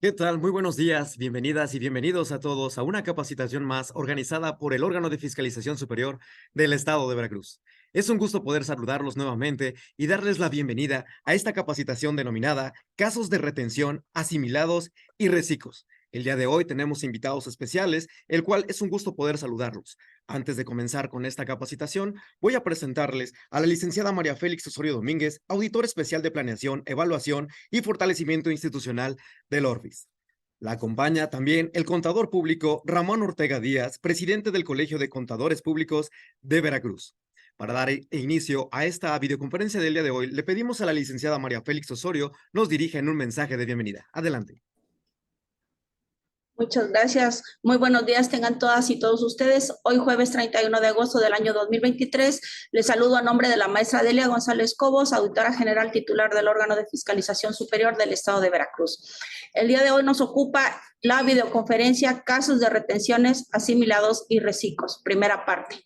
¿Qué tal? Muy buenos días, bienvenidas y bienvenidos a todos a una capacitación más organizada por el órgano de fiscalización superior del Estado de Veracruz. Es un gusto poder saludarlos nuevamente y darles la bienvenida a esta capacitación denominada Casos de Retención, Asimilados y Reciclos. El día de hoy tenemos invitados especiales, el cual es un gusto poder saludarlos. Antes de comenzar con esta capacitación, voy a presentarles a la licenciada María Félix Osorio Domínguez, auditor especial de Planeación, Evaluación y Fortalecimiento Institucional del ORFIS. La acompaña también el contador público Ramón Ortega Díaz, presidente del Colegio de Contadores Públicos de Veracruz. Para dar inicio a esta videoconferencia del día de hoy, le pedimos a la licenciada María Félix Osorio nos dirija en un mensaje de bienvenida. Adelante. Muchas gracias. Muy buenos días tengan todas y todos ustedes. Hoy jueves 31 de agosto del año 2023, les saludo a nombre de la maestra Delia González Cobos, auditora general titular del órgano de fiscalización superior del Estado de Veracruz. El día de hoy nos ocupa la videoconferencia Casos de Retenciones, Asimilados y Reciclos, primera parte,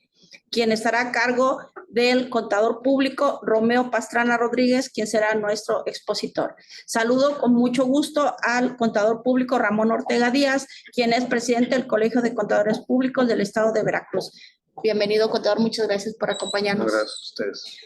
quien estará a cargo del contador público Romeo Pastrana Rodríguez, quien será nuestro expositor. Saludo con mucho gusto al contador público Ramón Ortega Díaz, quien es presidente del Colegio de Contadores Públicos del Estado de Veracruz. Bienvenido, contador, muchas gracias por acompañarnos. Gracias a ustedes.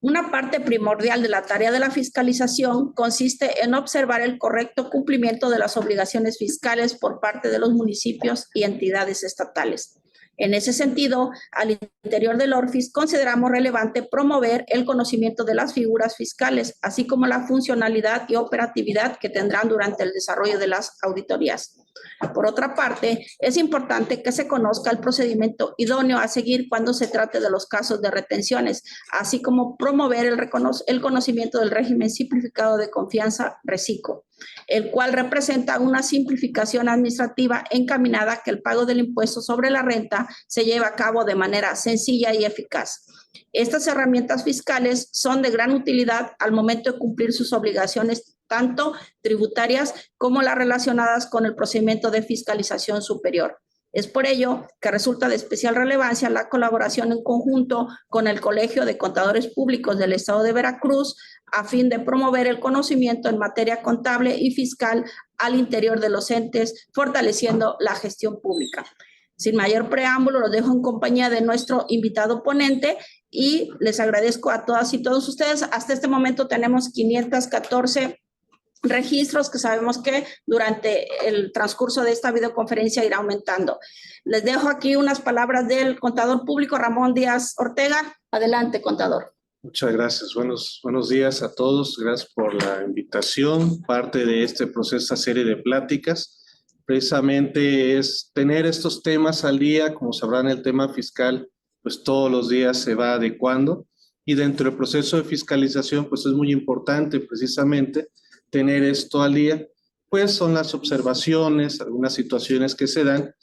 Una parte primordial de la tarea de la fiscalización consiste en observar el correcto cumplimiento de las obligaciones fiscales por parte de los municipios y entidades estatales. En ese sentido, al interior del ORFIS consideramos relevante promover el conocimiento de las figuras fiscales, así como la funcionalidad y operatividad que tendrán durante el desarrollo de las auditorías. Por otra parte, es importante que se conozca el procedimiento idóneo a seguir cuando se trate de los casos de retenciones, así como promover el conocimiento del régimen simplificado de confianza reciclo, el cual representa una simplificación administrativa encaminada a que el pago del impuesto sobre la renta se lleve a cabo de manera sencilla y eficaz. Estas herramientas fiscales son de gran utilidad al momento de cumplir sus obligaciones, tanto tributarias como las relacionadas con el procedimiento de fiscalización superior. Es por ello que resulta de especial relevancia la colaboración en conjunto con el Colegio de Contadores Públicos del Estado de Veracruz a fin de promover el conocimiento en materia contable y fiscal al interior de los entes, fortaleciendo la gestión pública. Sin mayor preámbulo, los dejo en compañía de nuestro invitado ponente y les agradezco a todas y todos ustedes. Hasta este momento tenemos 514 registros que sabemos que durante el transcurso de esta videoconferencia irá aumentando. Les dejo aquí unas palabras del contador público Ramón Díaz Ortega. Adelante, contador. Muchas gracias. Buenos días a todos. Gracias por la invitación. Parte de este proceso, esta serie de pláticas, precisamente es tener estos temas al día. Como sabrán, el tema fiscal, pues todos los días se va adecuando. Y dentro del proceso de fiscalización, pues es muy importante precisamente tener esto al día, pues son las observaciones, algunas situaciones que se dan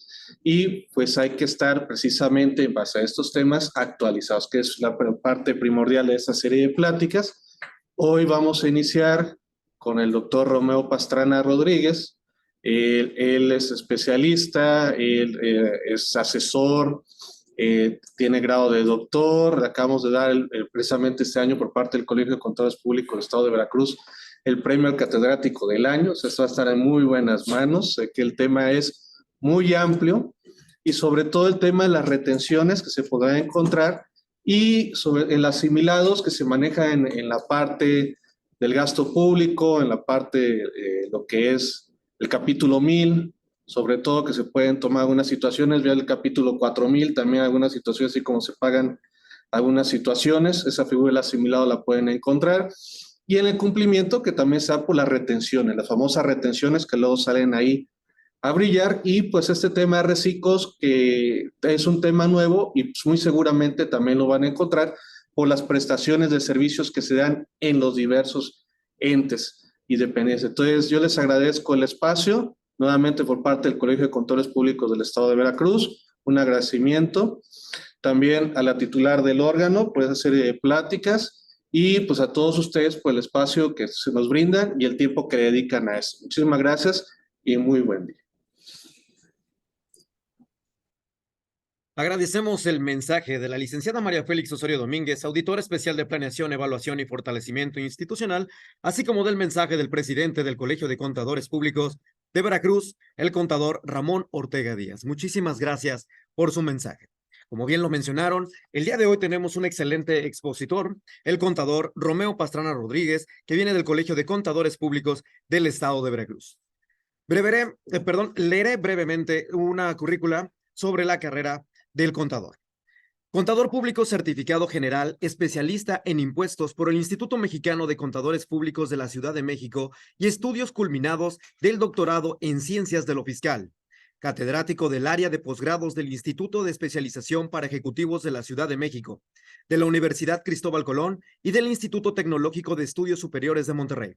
y pues hay que estar precisamente en base a estos temas actualizados, que es la parte primordial de esta serie de pláticas. Hoy vamos a iniciar con el doctor Romeo Pastrana Rodríguez. Él es especialista, él es asesor, tiene grado de doctor. Le acabamos de dar precisamente este año por parte del Colegio de Contadores Públicos del Estado de Veracruz el premio al catedrático del año. O sea, esto va a estar en muy buenas manos. Sé que el tema es muy amplio y sobre todo el tema de las retenciones que se podrán encontrar y sobre el asimilados que se maneja en la parte del gasto público, en la parte lo que es el capítulo 1000, sobre todo que se pueden tomar algunas situaciones, vea el capítulo 4000, también algunas situaciones así como se pagan algunas situaciones. Esa figura del asimilado la pueden encontrar. Y en el cumplimiento, que también se da por las retenciones, las famosas retenciones que luego salen ahí a brillar. Y pues este tema de reciclos, que es un tema nuevo y pues muy seguramente también lo van a encontrar por las prestaciones de servicios que se dan en los diversos entes y dependencias. Entonces, yo les agradezco el espacio, nuevamente por parte del Colegio de Contadores Públicos del Estado de Veracruz, un agradecimiento. También a la titular del órgano por esa serie de pláticas. Y pues a todos ustedes por el espacio que se nos brindan y el tiempo que dedican a esto. Muchísimas gracias y muy buen día. Agradecemos el mensaje de la licenciada María Félix Osorio Domínguez, auditora especial de Planeación, Evaluación y Fortalecimiento Institucional, así como del mensaje del presidente del Colegio de Contadores Públicos de Veracruz, el contador Ramón Ortega Díaz. Muchísimas gracias por su mensaje. Como bien lo mencionaron, el día de hoy tenemos un excelente expositor, el contador Romeo Pastrana Rodríguez, que viene del Colegio de Contadores Públicos del Estado de Veracruz. Leeré brevemente una currícula sobre la carrera del contador. Contador público certificado general, especialista en impuestos por el Instituto Mexicano de Contadores Públicos de la Ciudad de México y estudios culminados del doctorado en Ciencias de lo Fiscal. Catedrático del área de posgrados del Instituto de Especialización para Ejecutivos de la Ciudad de México, de la Universidad Cristóbal Colón y del Instituto Tecnológico de Estudios Superiores de Monterrey.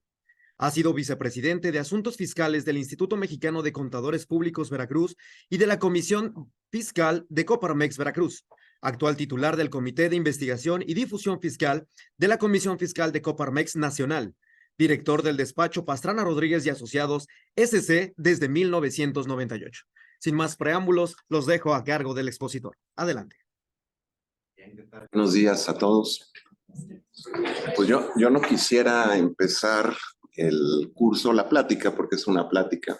Ha sido vicepresidente de Asuntos Fiscales del Instituto Mexicano de Contadores Públicos Veracruz y de la Comisión Fiscal de Coparmex Veracruz. Actual titular del Comité de Investigación y Difusión Fiscal de la Comisión Fiscal de Coparmex Nacional. Director del despacho Pastrana Rodríguez y Asociados, SC, desde 1998. Sin más preámbulos, los dejo a cargo del expositor. Adelante. Buenos días a todos. Pues yo no quisiera empezar el curso, la plática, porque es una plática,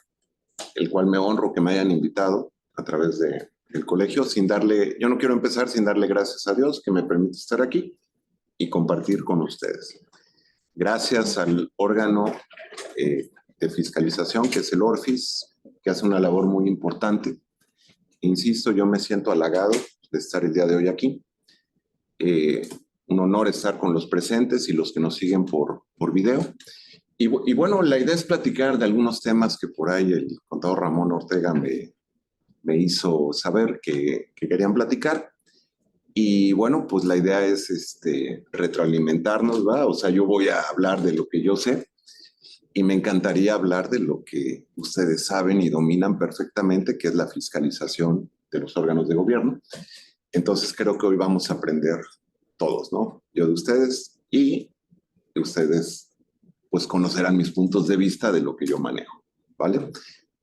el cual me honro que me hayan invitado a través del colegio, yo no quiero empezar sin darle gracias a Dios que me permite estar aquí y compartir con ustedes. Gracias al órgano de fiscalización, que es el ORFIS, que hace una labor muy importante. Insisto, yo me siento halagado de estar el día de hoy aquí. Un honor estar con los presentes y los que nos siguen por video. Y bueno, la idea es platicar de algunos temas que por ahí el contador Ramón Ortega me hizo saber que querían platicar. Y bueno, pues la idea es retroalimentarnos, ¿va? O sea, yo voy a hablar de lo que yo sé y me encantaría hablar de lo que ustedes saben y dominan perfectamente, que es la fiscalización de los órganos de gobierno. Entonces creo que hoy vamos a aprender todos, ¿no? Yo de ustedes y ustedes pues conocerán mis puntos de vista de lo que yo manejo, ¿vale?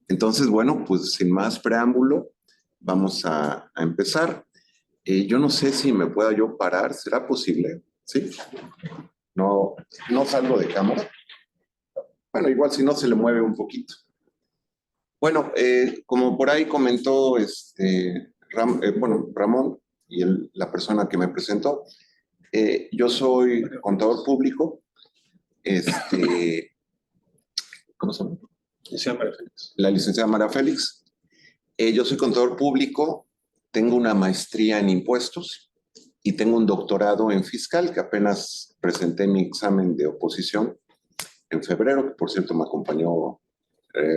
Entonces, bueno, pues sin más preámbulo, vamos a empezar. Yo no sé si me pueda yo parar, ¿será posible? ¿Sí? No salgo de cámara. Bueno, igual si no se le mueve un poquito. Bueno, como por ahí comentó Ramón y la persona que me presentó, yo soy contador público. ¿Cómo se llama? La licenciada María Félix. Yo soy contador público, tengo una maestría en impuestos y tengo un doctorado en fiscal, que apenas presenté mi examen de oposición en febrero, que por cierto me acompañó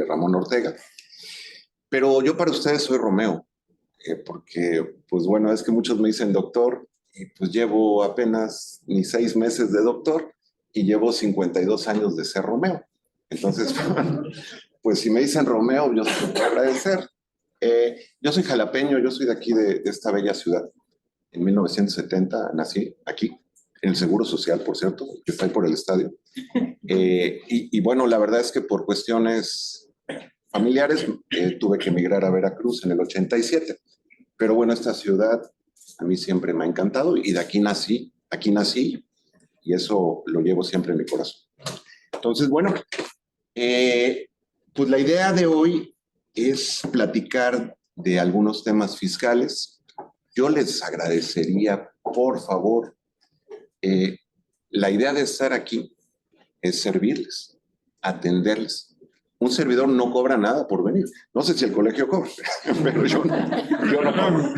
Ramón Ortega. Pero yo para ustedes soy Romeo, porque pues bueno, es que muchos me dicen doctor y pues llevo apenas ni 6 meses de doctor y llevo 52 años de ser Romeo. Entonces, pues si me dicen Romeo, yo se lo puedo agradecer. Yo soy jalapeño, yo soy de aquí, de esta bella ciudad. En 1970 nací aquí, en el Seguro Social, por cierto, que está ahí por el estadio. Y bueno, la verdad es que por cuestiones familiares tuve que emigrar a Veracruz en el 87. Pero bueno, esta ciudad a mí siempre me ha encantado y de aquí nací y eso lo llevo siempre en mi corazón. Entonces, bueno, pues la idea de hoy es platicar de algunos temas fiscales. Yo les agradecería, por favor, la idea de estar aquí es servirles, atenderles. Un servidor no cobra nada por venir. No sé si el colegio cobra, pero yo no cobro.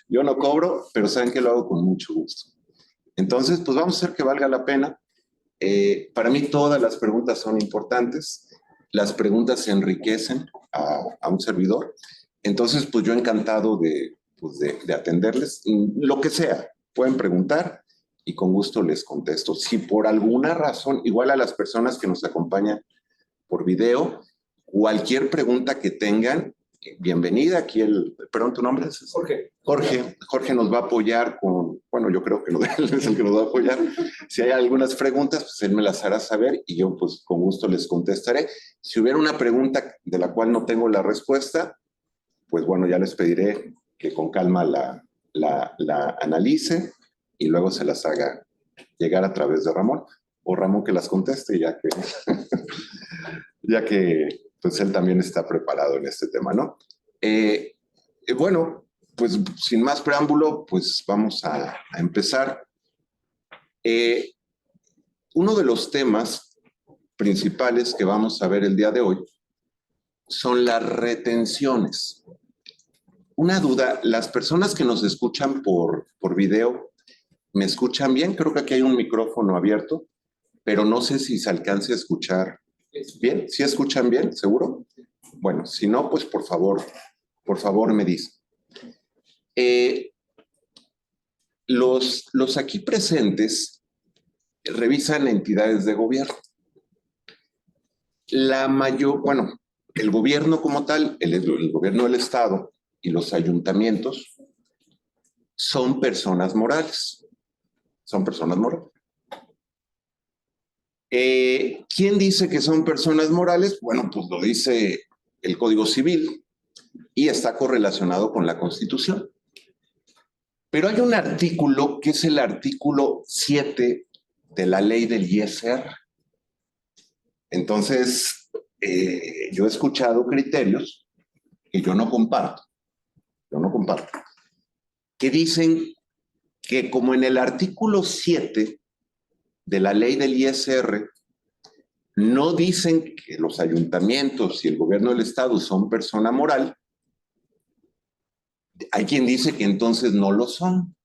Yo no cobro, pero saben que lo hago con mucho gusto. Entonces, pues vamos a hacer que valga la pena. Para mí todas las preguntas son importantes. Las preguntas enriquecen a un servidor. Entonces, pues yo encantado de atenderles. Lo que sea, pueden preguntar y con gusto les contesto. Si por alguna razón, igual a las personas que nos acompañan por video, cualquier pregunta que tengan, bienvenida. Aquí perdón, ¿tu nombre es? Jorge. Jorge nos va a apoyar bueno, yo creo que él es el que nos va a apoyar. Si hay algunas preguntas, pues él me las hará saber y yo pues con gusto les contestaré. Si hubiera una pregunta de la cual no tengo la respuesta, pues bueno, ya les pediré que con calma la analice y luego se las haga llegar a través de Ramón, o Ramón que las conteste, ya que, ya que pues él también está preparado en este tema, ¿no? Bueno, pues sin más preámbulo, pues vamos a empezar. Uno de los temas principales que vamos a ver el día de hoy son las retenciones. Una duda, las personas que nos escuchan por video, ¿me escuchan bien? Creo que aquí hay un micrófono abierto, pero no sé si se alcance a escuchar bien. ¿Sí escuchan bien? ¿Seguro? Bueno, si no, pues por favor me dicen. Los aquí presentes revisan entidades de gobierno. Bueno, el gobierno como tal, el gobierno del Estado y los ayuntamientos son personas morales. Son personas morales. ¿Quién dice que son personas morales? Bueno, pues lo dice el Código Civil y está correlacionado con la Constitución. Pero hay un artículo que es el artículo 7 de la ley del ISR. Entonces, yo he escuchado criterios que yo no comparto, que dicen que como en el artículo 7 de la ley del ISR no dicen que los ayuntamientos y el gobierno del Estado son persona moral, hay quien dice que entonces no lo son.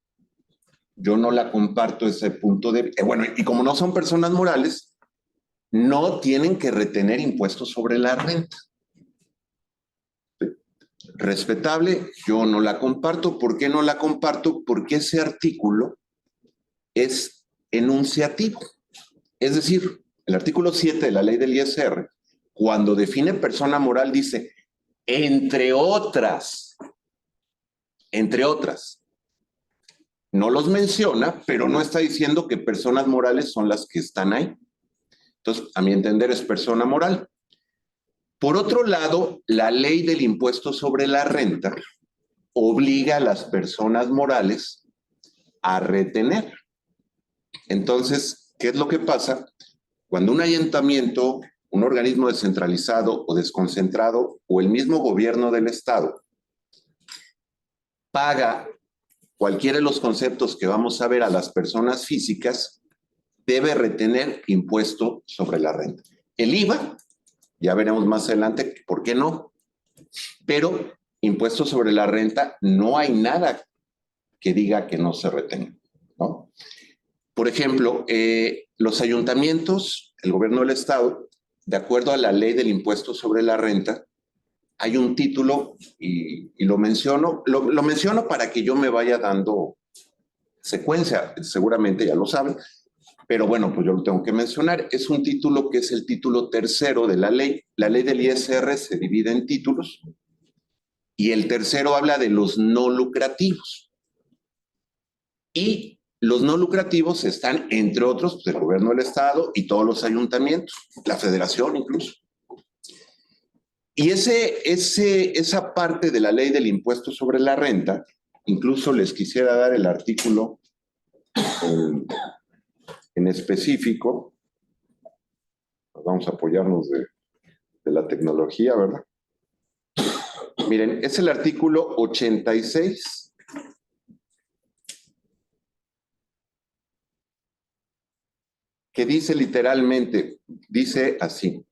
Yo no la comparto ese punto de vista. Bueno, y como no son personas morales, no tienen que retener impuestos sobre la renta. Respetable, yo no la comparto. ¿Por qué no la comparto? Porque ese artículo es enunciativo. Es decir, el artículo 7 de la ley del ISR, cuando define persona moral, dice, entre otras. No los menciona, pero no está diciendo que personas morales son las que están ahí. Entonces, a mi entender, es persona moral. Por otro lado, la ley del impuesto sobre la renta obliga a las personas morales a retener. Entonces, ¿qué es lo que pasa? Cuando un ayuntamiento, un organismo descentralizado o desconcentrado o el mismo gobierno del Estado paga cualquiera de los conceptos que vamos a ver a las personas físicas, debe retener impuesto sobre la renta. El IVA, ya veremos más adelante por qué no, pero impuesto sobre la renta no hay nada que diga que no se retenga, ¿no? Por ejemplo, los ayuntamientos, el gobierno del Estado, de acuerdo a la ley del impuesto sobre la renta, hay un título y lo menciono para que yo me vaya dando secuencia, seguramente ya lo saben, pero bueno, pues yo lo tengo que mencionar. Es un título que es el título tercero de la ley. La ley del ISR se divide en títulos y el tercero habla de los no lucrativos. Y los no lucrativos están, entre otros, pues, el gobierno del Estado y todos los ayuntamientos, la federación incluso. Y esa parte de la ley del impuesto sobre la renta, incluso les quisiera dar el artículo en específico. Vamos a apoyarnos de la tecnología, ¿verdad? Miren, es el artículo 86. Que dice literalmente, dice así: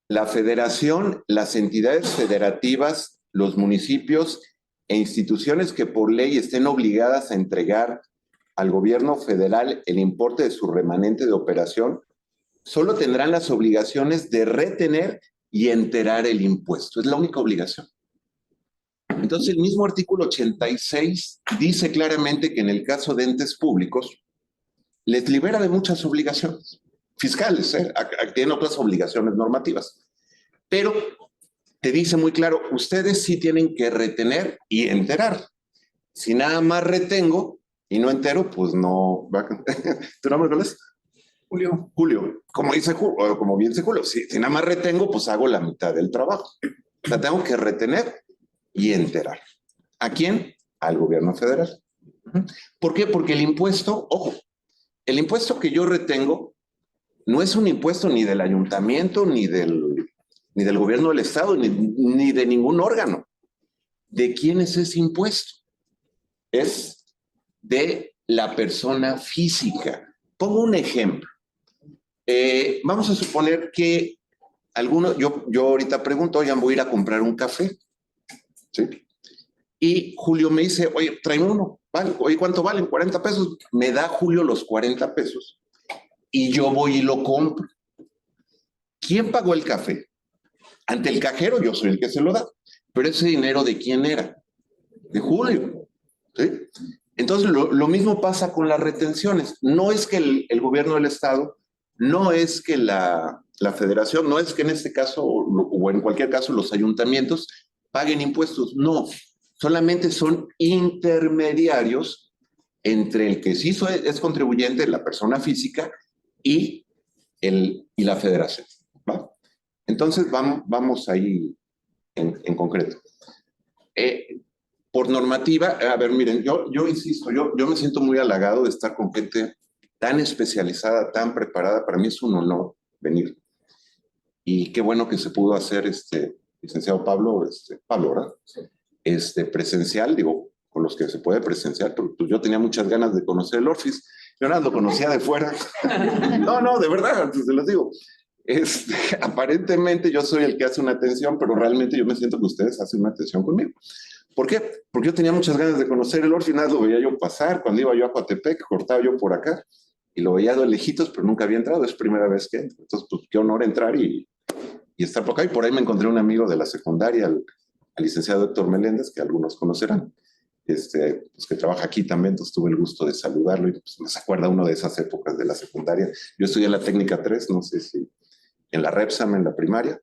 la federación, las entidades federativas, los municipios e instituciones que por ley estén obligadas a entregar al gobierno federal el importe de su remanente de operación, solo tendrán las obligaciones de retener y enterar el impuesto. Es la única obligación. Entonces, el mismo artículo 86 dice claramente que en el caso de entes públicos, les libera de muchas obligaciones fiscales, tienen otras obligaciones normativas, pero te dice muy claro, ustedes sí tienen que retener y enterar. Si nada más retengo y no entero, pues no. ¿Tu nombre cuál es? Julio. Julio, como bien dice Julio, si nada más retengo, pues hago la mitad del trabajo. O sea, tengo que retener y enterar. ¿A quién? Al gobierno federal. ¿Por qué? Porque el impuesto, ojo, el impuesto que yo retengo no es un impuesto ni del ayuntamiento, ni del gobierno del estado, ni de ningún órgano. ¿De quién es ese impuesto? Es de la persona física. Pongo un ejemplo. Vamos a suponer que yo ahorita pregunto, oigan, voy a ir a comprar un café. ¿Sí? Y Julio me dice, oye, tráeme uno. Vale. Oye, ¿cuánto valen? 40 pesos. Me da Julio los 40 pesos. Y yo voy y lo compro. ¿Quién pagó el café? Ante el cajero yo soy el que se lo da. Pero ese dinero, ¿de quién era? De Julio. ¿Sí? Entonces, lo mismo pasa con las retenciones. No es que el gobierno del estado, no es que la federación, no es que en este caso, o en cualquier caso, los ayuntamientos paguen impuestos. No, solamente son intermediarios entre el que sí es contribuyente, la persona física, y la federación. ¿Va? Entonces, vamos ahí en concreto. Por normativa, a ver, miren, yo insisto, yo me siento muy halagado de estar con gente tan especializada, tan preparada. Para mí es un honor venir. Y qué bueno que se pudo hacer, licenciado Pablo, ¿verdad? Presencial, digo, con los que se puede presencial, pero pues yo tenía muchas ganas de conocer el Orfis. Yo nada lo conocía de fuera. No, de verdad, se los digo. Aparentemente yo soy el que hace una atención, pero realmente yo me siento que ustedes hacen una atención conmigo. ¿Por qué? Porque yo tenía muchas ganas de conocer el Orfis, nada lo veía yo pasar, cuando iba yo a Coatepec, cortaba yo por acá, y lo veía de lejitos, pero nunca había entrado, es primera vez que entro. Entonces, pues qué honor entrar y estar por acá. Y por ahí me encontré un amigo de la secundaria, al licenciado Héctor Meléndez, que algunos conocerán, pues que trabaja aquí también, entonces tuve el gusto de saludarlo, y pues me acuerda uno de esas épocas de la secundaria. Yo estudié la técnica 3, no sé si en la REPSAM, en la primaria,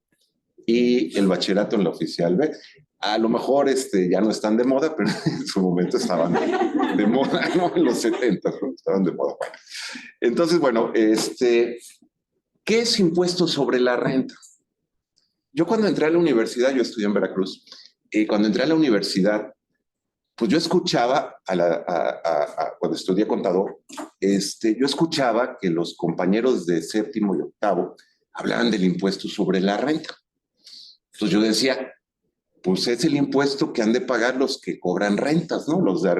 y el bachillerato en la oficial B. A lo mejor ya no están de moda, pero en su momento estaban de moda, ¿no? En los 70, ¿no? Estaban de moda. Bueno. Entonces, bueno, ¿qué es impuesto sobre la renta? Yo cuando entré a la universidad, yo estudié en Veracruz, y cuando entré a la universidad, pues yo escuchaba, cuando estudié contador, yo escuchaba que los compañeros de séptimo y octavo hablaban del impuesto sobre la renta. Entonces yo decía, pues es el impuesto que han de pagar los que cobran rentas, ¿no? O sea,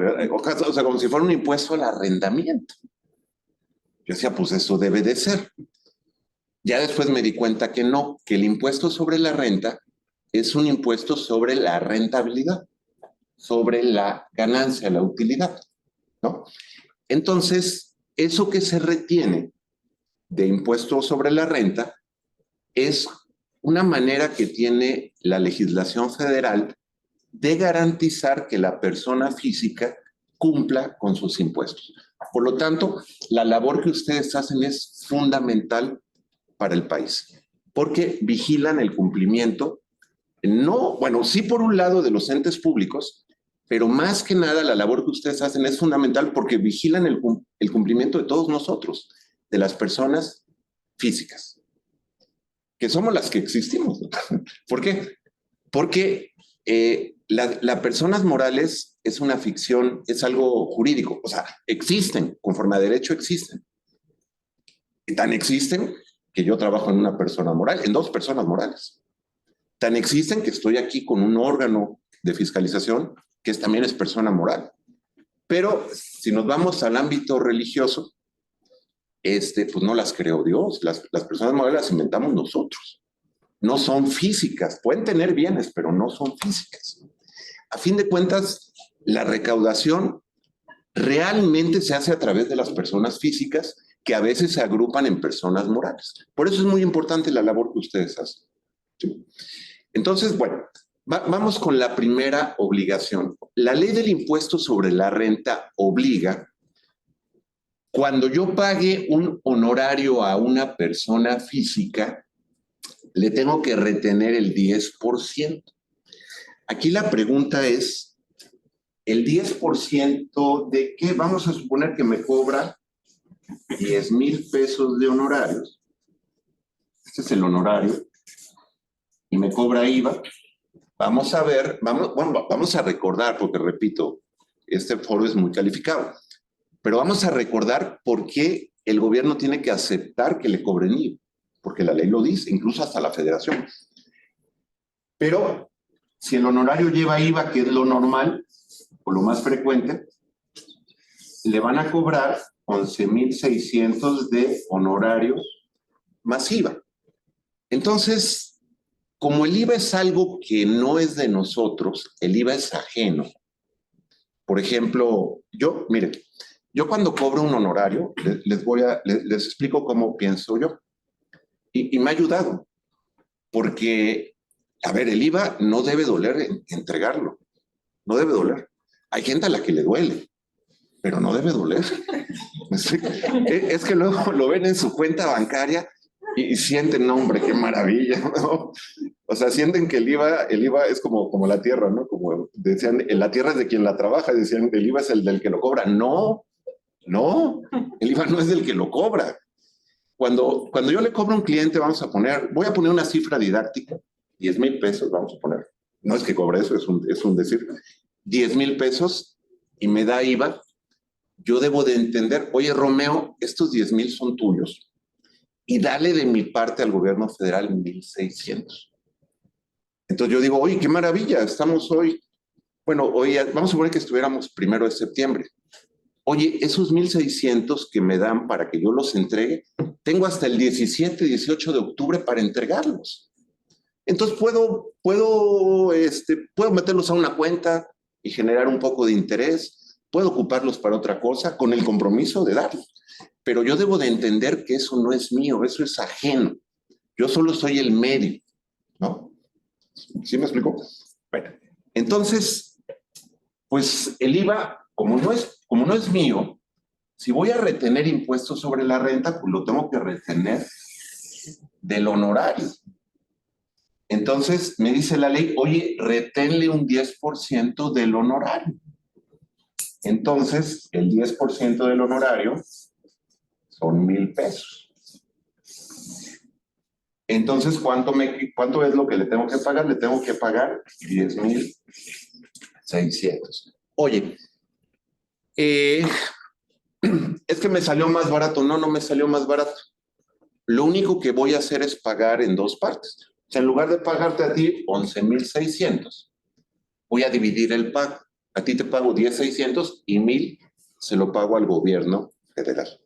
como si fuera un impuesto al arrendamiento. Yo decía, pues eso debe de ser. Ya después me di cuenta que no, que el impuesto sobre la renta es un impuesto sobre la rentabilidad, sobre la ganancia, la utilidad, ¿no? Entonces, eso que se retiene de impuesto sobre la renta es una manera que tiene la legislación federal de garantizar que la persona física cumpla con sus impuestos. Por lo tanto, la labor que ustedes hacen es fundamental para el país, porque vigilan el cumplimiento, no, bueno, sí por un lado de los entes públicos, pero más que nada la labor que ustedes hacen es fundamental porque vigilan el cumplimiento de todos nosotros, de las personas físicas, que somos las que existimos. ¿Por qué? Porque las personas morales es una ficción, es algo jurídico, o sea, existen, conforme a derecho existen. Y tan existen que yo trabajo en una persona moral, en dos personas morales. Tan existen que estoy aquí con un órgano de fiscalización que también es persona moral. Pero si nos vamos al ámbito religioso, pues no las creó Dios, las personas morales las inventamos nosotros. No son físicas, pueden tener bienes, pero no son físicas. A fin de cuentas, la recaudación realmente se hace a través de las personas físicas que a veces se agrupan en personas morales. Por eso es muy importante la labor que ustedes hacen. ¿Sí? Entonces, bueno, vamos con la primera obligación. La ley del impuesto sobre la renta obliga, cuando yo pague un honorario a una persona física, le tengo que retener el 10%. Aquí la pregunta es, ¿el 10% de qué? Vamos a suponer que me cobra 10,000 pesos de honorarios. Este es el honorario. Y me cobra IVA. vamos a ver, vamos a recordar, porque repito, este foro es muy calificado, pero vamos a recordar por qué el gobierno tiene que aceptar que le cobren IVA, porque la ley lo dice, incluso hasta la federación. Pero si el honorario lleva IVA, que es lo normal o lo más frecuente, le van a cobrar 11,600 de honorario más IVA. Entonces, como el IVA es algo que no es de nosotros, el IVA es ajeno. Por ejemplo, miren, yo cuando cobro un honorario, les explico cómo pienso yo. Y me ha ayudado, porque, a ver, el IVA no debe doler entregarlo, no debe doler. Hay gente a la que le duele, pero no debe doler. Es que luego lo ven en su cuenta bancaria y sienten, no, hombre, qué maravilla, ¿no? O sea, sienten que el IVA es como la tierra, ¿no? Como decían, la tierra es de quien la trabaja, decían, el IVA es el del que lo cobra. No, el IVA no es del que lo cobra. Cuando yo le cobro a un cliente, voy a poner una cifra didáctica, 10,000 pesos, vamos a poner. No es que cobre eso, es un decir. 10,000 pesos y me da IVA. Yo debo de entender, oye, Romeo, estos 10,000 son tuyos y dale de mi parte al gobierno federal 1,600. Entonces yo digo, oye, qué maravilla, estamos hoy, hoy vamos a suponer que estuviéramos 1 de septiembre. Oye, esos 1,600 que me dan para que yo los entregue, tengo hasta el 17, 18 de octubre para entregarlos. Entonces puedo meterlos a una cuenta y generar un poco de interés, puedo ocuparlos para otra cosa con el compromiso de darlos. Pero yo debo de entender que eso no es mío, eso es ajeno. Yo solo soy el medio, ¿no? ¿Sí me explico? Bueno, entonces, pues el IVA, como no es mío, si voy a retener impuestos sobre la renta, pues lo tengo que retener del honorario. Entonces me dice la ley, oye, reténle un 10% del honorario. Entonces, el 10% del honorario son 1,000 pesos. Entonces, ¿cuánto es lo que le tengo que pagar? Le tengo que pagar 10,600. Oye, es que me salió más barato. No me salió más barato. Lo único que voy a hacer es pagar en dos partes. O sea, en lugar de pagarte a ti 11,600, voy a dividir el pago. A ti te pago 10,600 y 1,000 se lo pago al gobierno federal.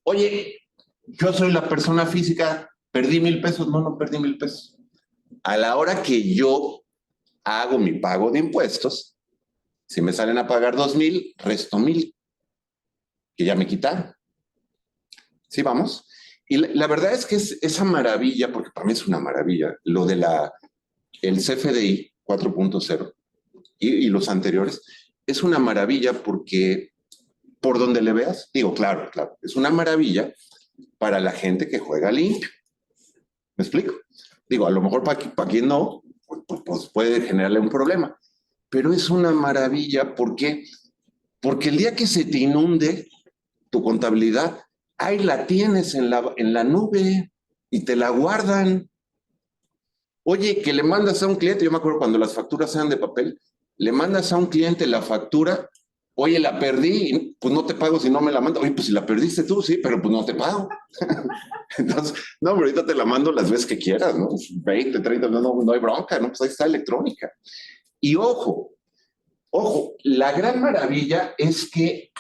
Oye, yo soy la persona física, perdí 1,000 pesos. No perdí 1,000 pesos. A la hora que yo hago mi pago de impuestos, si me salen a pagar 2,000, resto 1,000, que ya me quitaron. ¿Sí vamos? Y la verdad es que es esa maravilla, porque para mí es una maravilla, lo de el CFDI 4.0 y los anteriores, es una maravilla porque por donde le veas, digo, claro, es una maravilla para la gente que juega limpio. ¿Me explico? Digo, a lo mejor para quien no, pues puede generarle un problema. Pero es una maravilla, ¿por qué? Porque el día que se te inunde tu contabilidad, ahí la tienes en la nube y te la guardan. Oye, que le mandas a un cliente, yo me acuerdo cuando las facturas eran de papel, le mandas a un cliente la factura, oye, la perdí, pues no te pago si no me la manda. Oye, pues si la perdiste tú, sí, pero pues no te pago. Entonces, no, pero ahorita te la mando las veces que quieras, ¿no? 20, 30, no hay bronca, ¿no? Pues ahí está electrónica. Y ojo, la gran maravilla es que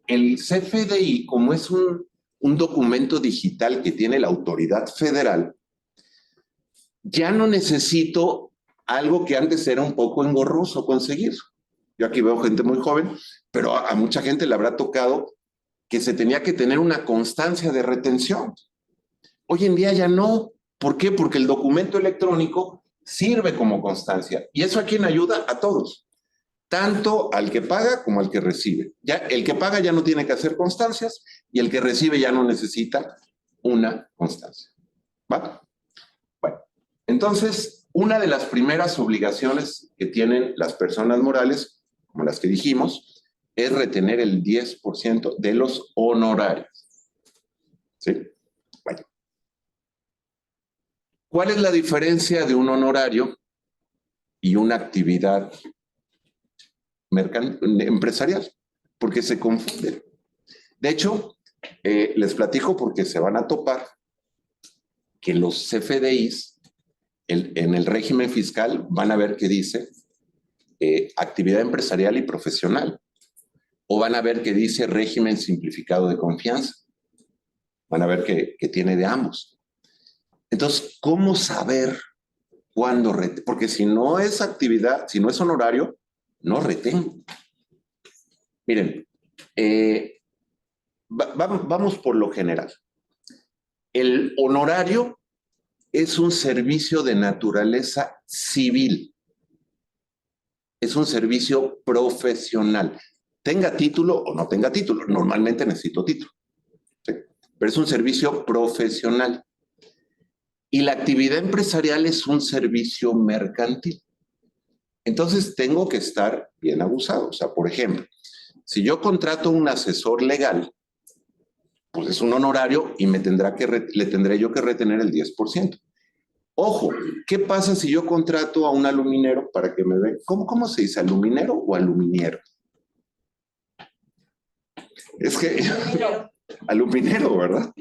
el CFDI, como es un documento digital que tiene la autoridad federal, ya no necesito algo que antes era un poco engorroso conseguir. Yo aquí veo gente muy joven, pero a mucha gente le habrá tocado que se tenía que tener una constancia de retención. Hoy en día ya no. ¿Por qué? Porque el documento electrónico sirve como constancia. ¿Y eso a quién ayuda? A todos. Tanto al que paga como al que recibe. Ya, el que paga ya no tiene que hacer constancias y el que recibe ya no necesita una constancia. ¿Va? Bueno, entonces, una de las primeras obligaciones que tienen las personas morales, como las que dijimos, es retener el 10% de los honorarios. ¿Sí? Bueno. ¿Cuál es la diferencia de un honorario y una actividad empresarial, porque se confunden. De hecho, les platico porque se van a topar que los CFDIs en el régimen fiscal van a ver que dice actividad empresarial y profesional, o van a ver que dice régimen simplificado de confianza. Van a ver que tiene de ambos. Entonces, ¿cómo saber cuándo retengo? Porque si no es actividad, si no es honorario, no retengo. Miren, vamos por lo general. El honorario es un servicio de naturaleza civil. Es un servicio profesional. Tenga título o no tenga título. Normalmente necesito título. ¿Sí? Pero es un servicio profesional. Y la actividad empresarial es un servicio mercantil. Entonces tengo que estar bien abusado. O sea, por ejemplo, si yo contrato un asesor legal, pues es un honorario y le tendré yo que retener el 10%. Ojo, ¿qué pasa si yo contrato a un aluminero para que me vea? ¿Cómo se dice? ¿Aluminero o aluminiero? Es que... Aluminero, ¿verdad?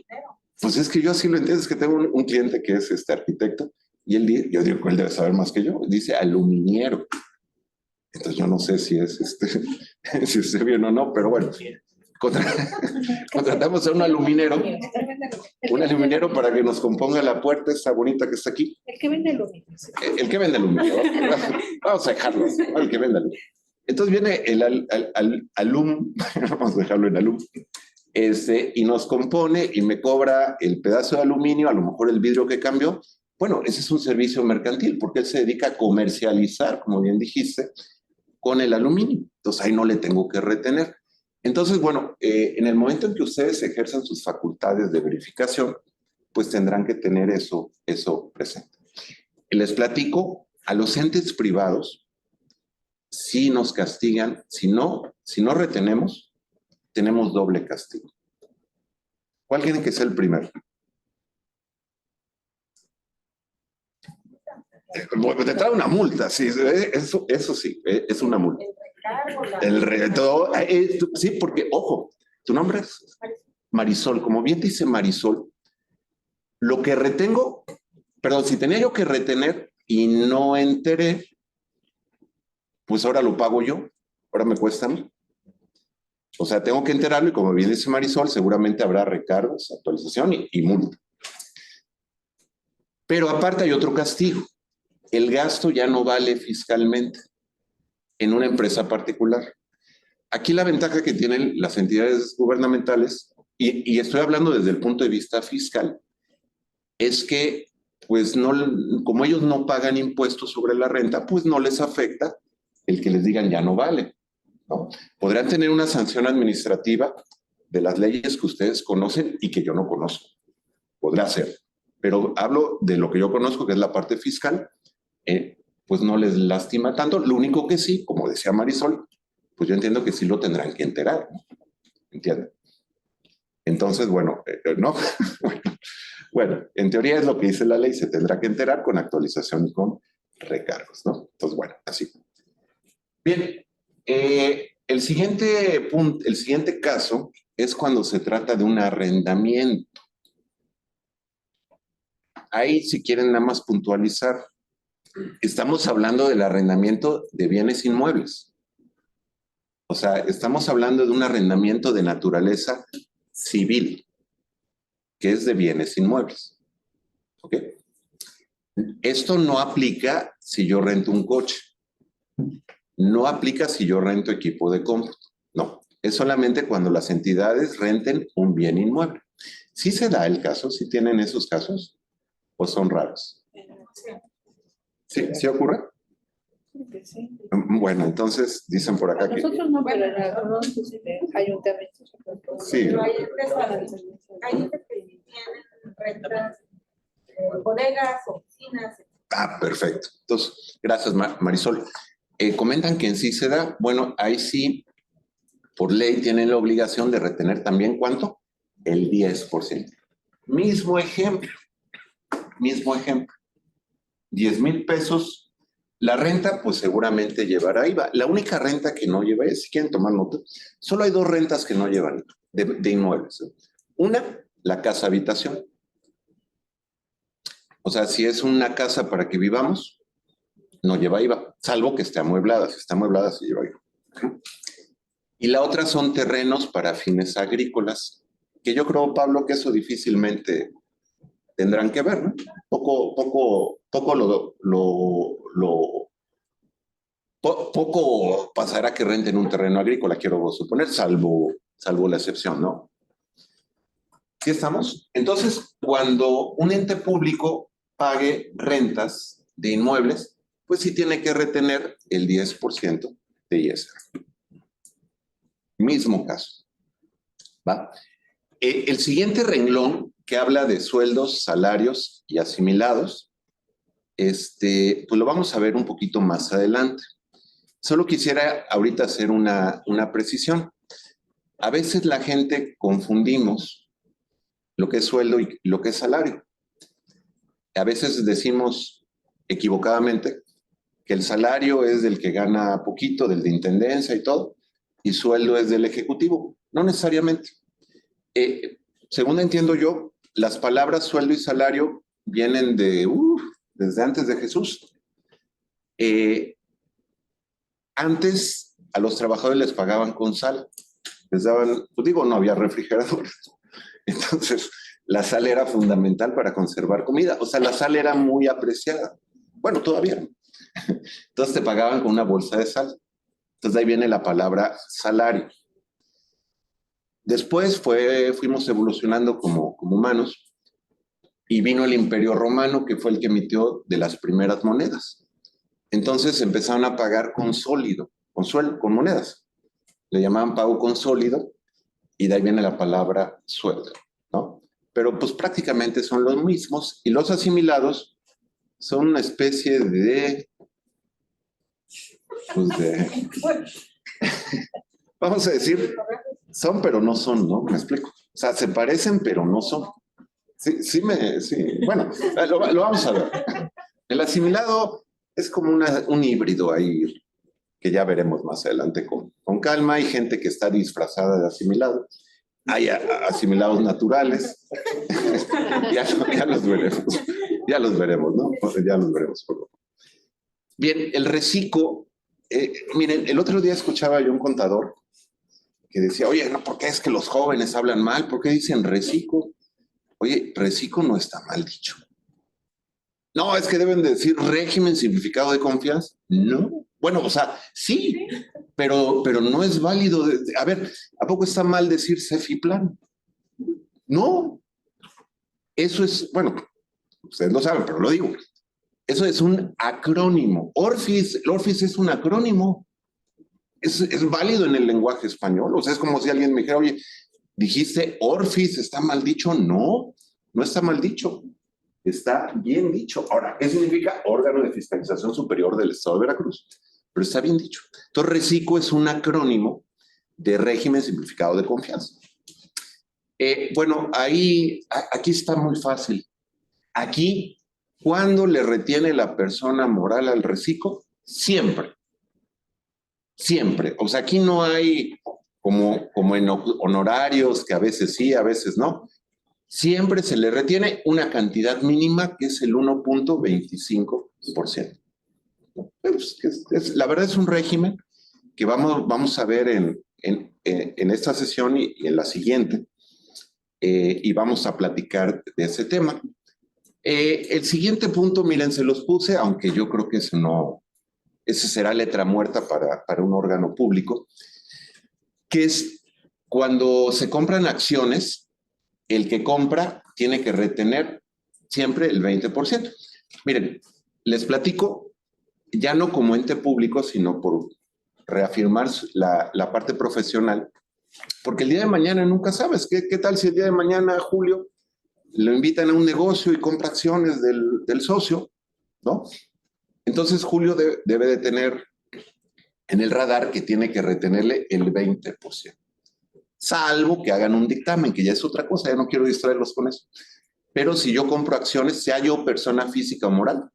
Pues es que yo así lo entiendo. Es que tengo un cliente que es arquitecto y yo digo que él debe saber más que yo. Dice aluminiero. Entonces yo no sé si es si esté bien o no, pero bueno. Contratamos a un aluminero para que nos componga la puerta esta bonita que está aquí. El que vende aluminio. El que vende aluminio. Vamos a dejarlo. El que vende aluminio. Entonces viene el alum, vamos a dejarlo en alum, y nos compone y me cobra el pedazo de aluminio, a lo mejor el vidrio que cambió. Bueno, ese es un servicio mercantil porque él se dedica a comercializar, como bien dijiste, con el aluminio. Entonces ahí no le tengo que retener. Entonces, bueno, en el momento en que ustedes ejerzan sus facultades de verificación, pues tendrán que tener eso presente. Les platico, a los entes privados, si nos castigan, si no retenemos, tenemos doble castigo. ¿Cuál tiene que ser el primero? Te trae una multa, sí, eso sí, es una multa. Sí, porque, ojo, tu nombre es Marisol. Como bien dice Marisol, lo que retengo, perdón, si tenía yo que retener y no enteré, pues ahora lo pago yo, ahora me cuesta a mí. O sea, tengo que enterarlo y como bien dice Marisol, seguramente habrá recargos, actualización y multa. Pero aparte hay otro castigo. El gasto ya no vale fiscalmente en una empresa particular. Aquí la ventaja que tienen las entidades gubernamentales, y estoy hablando desde el punto de vista fiscal, es que, pues, como ellos no pagan impuestos sobre la renta, pues no les afecta el que les digan ya no vale, ¿no? Podrán tener una sanción administrativa de las leyes que ustedes conocen y que yo no conozco. Podrá ser. Pero hablo de lo que yo conozco, que es la parte fiscal, pues no les lastima tanto. Lo único que sí, como decía Marisol, pues yo entiendo que sí lo tendrán que enterar, ¿no? ¿Entienden? Entonces, bueno, no. Bueno, en teoría es lo que dice la ley, se tendrá que enterar con actualización y con recargos, ¿no? Entonces, bueno, así. Bien, el siguiente punto, el siguiente caso es cuando se trata de un arrendamiento. Ahí, si quieren nada más puntualizar, estamos hablando del arrendamiento de bienes inmuebles. O sea, estamos hablando de un arrendamiento de naturaleza civil, que es de bienes inmuebles. ¿Ok? Esto no aplica si yo rento un coche. No aplica si yo rento equipo de cómputo. No, es solamente cuando las entidades renten un bien inmueble. ¿Sí se da el caso? ¿Sí tienen esos casos? ¿O son raros? ¿Sí? ¿Sí ocurre? Bueno, entonces dicen por acá que... Nosotros no, pero en algunos ayuntamientos. Sí. Pero hay empresas que tienen rentas, bodegas, oficinas. Ah, perfecto. Entonces, gracias, Marisol. Comentan que en sí se da. Bueno, ahí sí, por ley tienen la obligación de retener también, ¿cuánto? El 10%. Mismo ejemplo. 10,000 pesos La renta, pues seguramente llevará IVA. La única renta que no lleva, si quieren tomar nota, solo hay dos rentas que no llevan de inmuebles. Una, la casa habitación. O sea, si es una casa para que vivamos, no lleva IVA, salvo que esté amueblada. Si está amueblada, sí lleva IVA. Y la otra son terrenos para fines agrícolas, que yo creo, Pablo, que eso difícilmente tendrán que ver, ¿no? Poco pasará que renten un terreno agrícola, quiero suponer, salvo la excepción, ¿no? ¿Sí estamos? Entonces, cuando un ente público pague rentas de inmuebles, pues sí tiene que retener el 10% de ISR. Mismo caso, ¿va? El siguiente renglón que habla de sueldos, salarios y asimilados, pues lo vamos a ver un poquito más adelante. Solo quisiera ahorita hacer una precisión. A veces la gente confundimos lo que es sueldo y lo que es salario. A veces decimos equivocadamente que el salario es del que gana poquito, del de intendencia y todo, y sueldo es del ejecutivo. No necesariamente. Según entiendo yo, las palabras sueldo y salario vienen desde antes de Jesús. Antes a los trabajadores les pagaban con sal. Les daban, pues digo, no había refrigeradores. Entonces, la sal era fundamental para conservar comida. O sea, la sal era muy apreciada. Bueno, todavía. Entonces te pagaban con una bolsa de sal. Entonces de ahí viene la palabra salario. Después fuimos evolucionando como humanos y vino el Imperio Romano, que fue el que emitió de las primeras monedas. Entonces empezaron a pagar con sólido, con monedas. Le llamaban pago con sólido y de ahí viene la palabra sueldo, ¿no? Pero pues prácticamente son los mismos y los asimilados son una especie de vamos a decir, son pero no son, ¿no? Me explico. O sea, se parecen pero no son. Sí. Bueno, lo vamos a ver. El asimilado es como un híbrido ahí que ya veremos más adelante con calma. Hay gente que está disfrazada de asimilado. Hay asimilados naturales. ya los veremos. Ya los veremos, ¿no? Ya los veremos. Bien, el reciclo. Miren, el otro día escuchaba yo un contador que decía, oye, no, ¿por qué es que los jóvenes hablan mal? ¿Por qué dicen reciclo? Oye, reciclo no está mal dicho. No, es que deben decir régimen simplificado de confianza. No. Bueno, o sea, sí, pero no es válido. A ver, ¿a poco está mal decir Cefiplan? No. Eso es, bueno, ustedes lo saben, pero lo digo. Eso es un acrónimo. Orfis es un acrónimo. Es válido en el lenguaje español. O sea, es como si alguien me dijera, oye, dijiste Orfis, ¿está mal dicho? No, no está mal dicho. Está bien dicho. Ahora, ¿qué significa órgano de fiscalización superior del Estado de Veracruz? Pero está bien dicho. Entonces, RECICO es un acrónimo de régimen simplificado de confianza. Bueno, aquí está muy fácil. Aquí, ¿cuándo le retiene la persona moral al RECICO? Siempre. Siempre. O sea, aquí no hay como en honorarios, que a veces sí, a veces no. Siempre se le retiene una cantidad mínima que es el 1.25%. La verdad es un régimen que vamos a ver en esta sesión y en la siguiente, y vamos a platicar de ese tema. El siguiente punto, miren, se los puse, aunque yo creo que ese será letra muerta para un órgano público, que es cuando se compran acciones, el que compra tiene que retener siempre el 20%. Miren, les platico, ya no como ente público, sino por reafirmar la parte profesional, porque el día de mañana nunca sabes. ¿Qué tal si el día de mañana, Julio, lo invitan a un negocio y compra acciones del socio, ¿no? Entonces, Julio debe de tener en el radar que tiene que retenerle el 20%. Salvo que hagan un dictamen, que ya es otra cosa, ya no quiero distraerlos con eso. Pero si yo compro acciones, sea yo persona física o moral,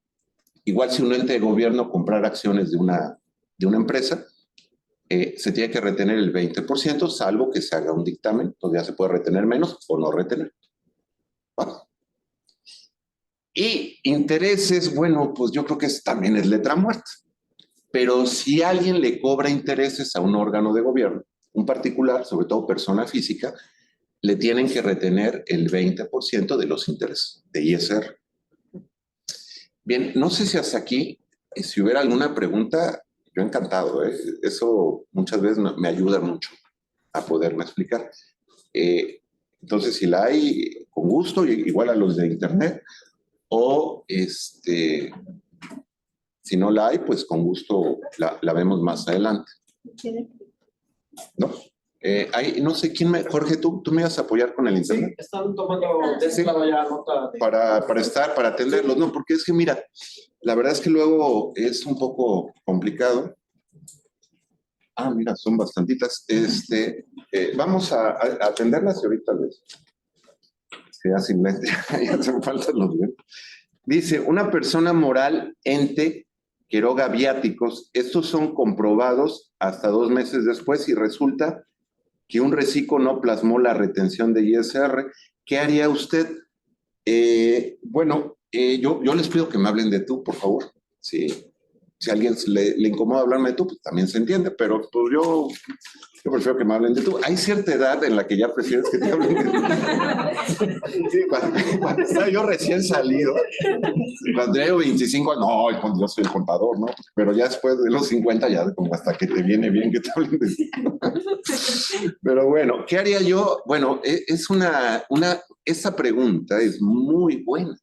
Igual si un ente de gobierno comprar acciones de una empresa, se tiene que retener el 20%, salvo que se haga un dictamen, todavía se puede retener menos o no retener. Bueno. Y intereses, bueno, pues yo creo que también es letra muerta. Pero si alguien le cobra intereses a un órgano de gobierno, un particular, sobre todo persona física, le tienen que retener el 20% de los intereses de ISR. Bien, no sé si hasta aquí, si hubiera alguna pregunta, yo encantado, ¿eh? Eso muchas veces me ayuda mucho a poderme explicar. Entonces, si la hay, con gusto, igual a los de internet, o si no la hay, pues con gusto la vemos más adelante. ¿No? No sé quién Jorge, ¿tú me ibas a apoyar con el internet? Sí, están tomando de ese lado ya nota. Para atenderlos, ¿no? Porque es que mira, la verdad es que luego es un poco complicado. Mira, son bastantitas. Vamos a atenderlas y ahorita les... Ya sin lente, ya hacen falta los lentes. Dice, una persona moral, ente, que eroga viáticos, estos son comprobados hasta 2 meses después y resulta que un reciclo no plasmó la retención de ISR. ¿Qué haría usted? Bueno, yo les pido que me hablen de tú, por favor. Si a alguien le incomoda hablarme de tú, pues también se entiende, pero pues yo prefiero que me hablen de tú. Hay cierta edad en la que ya prefieres que te hablen de tú. Sí, cuando estaba yo recién salido, cuando tenía 25 no, yo soy el contador, ¿no? Pero ya después de los 50, ya como hasta que te viene bien que te hablen de ti. Pero bueno, ¿qué haría yo? Bueno, esta pregunta es muy buena.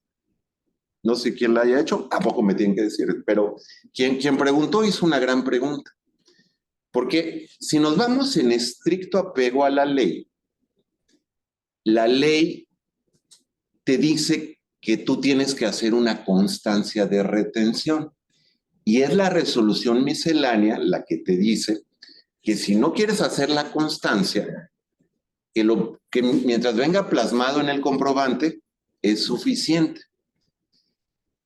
No sé quién la haya hecho, tampoco me tienen que decir, pero quien preguntó hizo una gran pregunta. Porque si nos vamos en estricto apego a la ley te dice que tú tienes que hacer una constancia de retención. Y es la resolución miscelánea la que te dice que si no quieres hacer la constancia, que mientras venga plasmado en el comprobante es suficiente.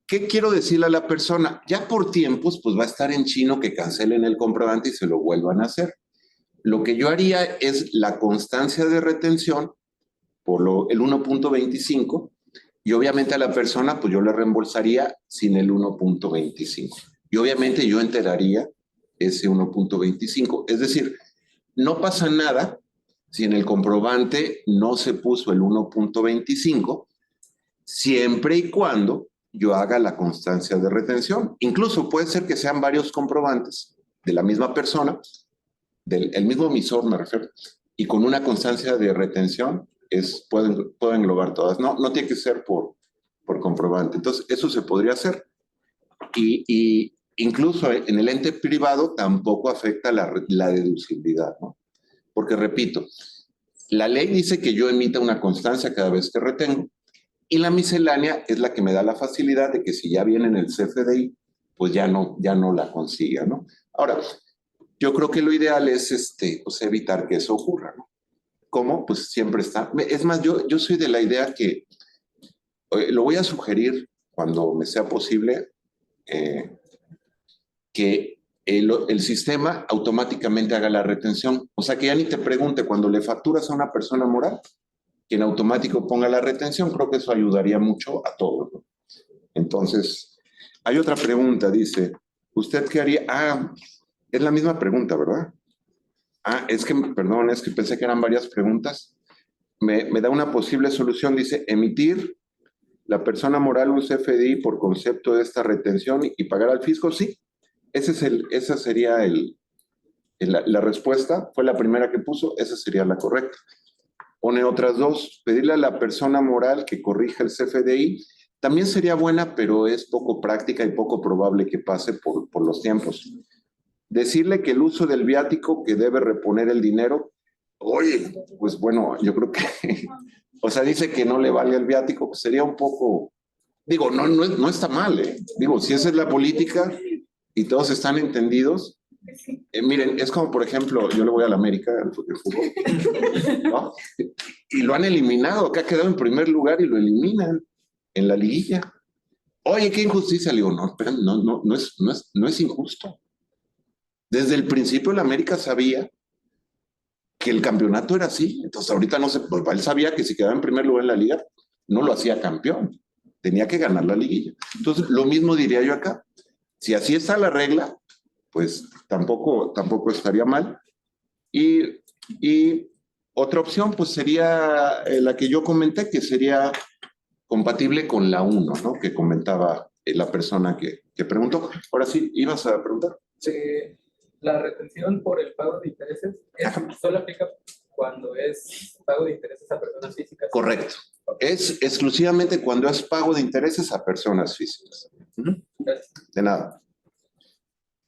¿Qué quiero decirle a la persona? Ya por tiempos, pues va a estar en chino que cancelen el comprobante y se lo vuelvan a hacer. Lo que yo haría es la constancia de retención por el 1.25 y obviamente a la persona, pues yo le reembolsaría sin el 1.25. Y obviamente yo enteraría ese 1.25. Es decir, no pasa nada si en el comprobante no se puso el 1.25, siempre y cuando yo haga la constancia de retención. Incluso puede ser que sean varios comprobantes de la misma persona, el mismo emisor me refiero, y con una constancia de retención puedo englobar todas. No tiene que ser por comprobante. Entonces, eso se podría hacer. Y incluso en el ente privado tampoco afecta la deducibilidad, ¿no? Porque, repito, la ley dice que yo emita una constancia cada vez que retengo. Y la miscelánea es la que me da la facilidad de que si ya viene en el CFDI, pues ya no la consiga, ¿no? Ahora, yo creo que lo ideal es pues evitar que eso ocurra, ¿no? ¿Cómo? Pues siempre está. Es más, yo soy de la idea que lo voy a sugerir cuando me sea posible, que el sistema automáticamente haga la retención. O sea, que ya ni te pregunte cuando le facturas a una persona moral, que en automático ponga la retención. Creo que eso ayudaría mucho a todos, ¿no? Entonces, hay otra pregunta, dice, ¿usted qué haría? Es la misma pregunta, ¿verdad? Perdón, es que pensé que eran varias preguntas. Me da una posible solución, dice, emitir la persona moral un CFDI por concepto de esta retención y pagar al fisco, sí. Esa sería la respuesta, fue la primera que puso, esa sería la correcta. Pone otras dos, pedirle a la persona moral que corrija el CFDI, también sería buena, pero es poco práctica y poco probable que pase por los tiempos. Decirle que el uso del viático que debe reponer el dinero, oye, pues bueno, yo creo que, o sea, dice que no le vale el viático, pues sería un poco, digo, no está mal, ¿eh? Digo, si esa es la política y todos están entendidos, miren, es como, por ejemplo, yo le voy a la América, al fútbol, ¿no? Y lo han eliminado, que ha quedado en primer lugar y lo eliminan en la liguilla. Oye, qué injusticia. Le digo, no, espera, no es injusto. Desde el principio la América sabía que el campeonato era así. Entonces ahorita no sé, pues él sabía que si quedaba en primer lugar en la liga, no lo hacía campeón. Tenía que ganar la liguilla. Entonces lo mismo diría yo acá. Si así está la regla, pues tampoco estaría mal. Y otra opción, pues sería la que yo comenté, que sería compatible con la 1, ¿no? Que comentaba la persona que preguntó. Ahora sí, ¿ibas a preguntar? Sí, la retención por el pago de intereses solo aplica cuando es pago de intereses a personas físicas. Correcto. Es exclusivamente cuando es pago de intereses a personas físicas. Gracias. De nada.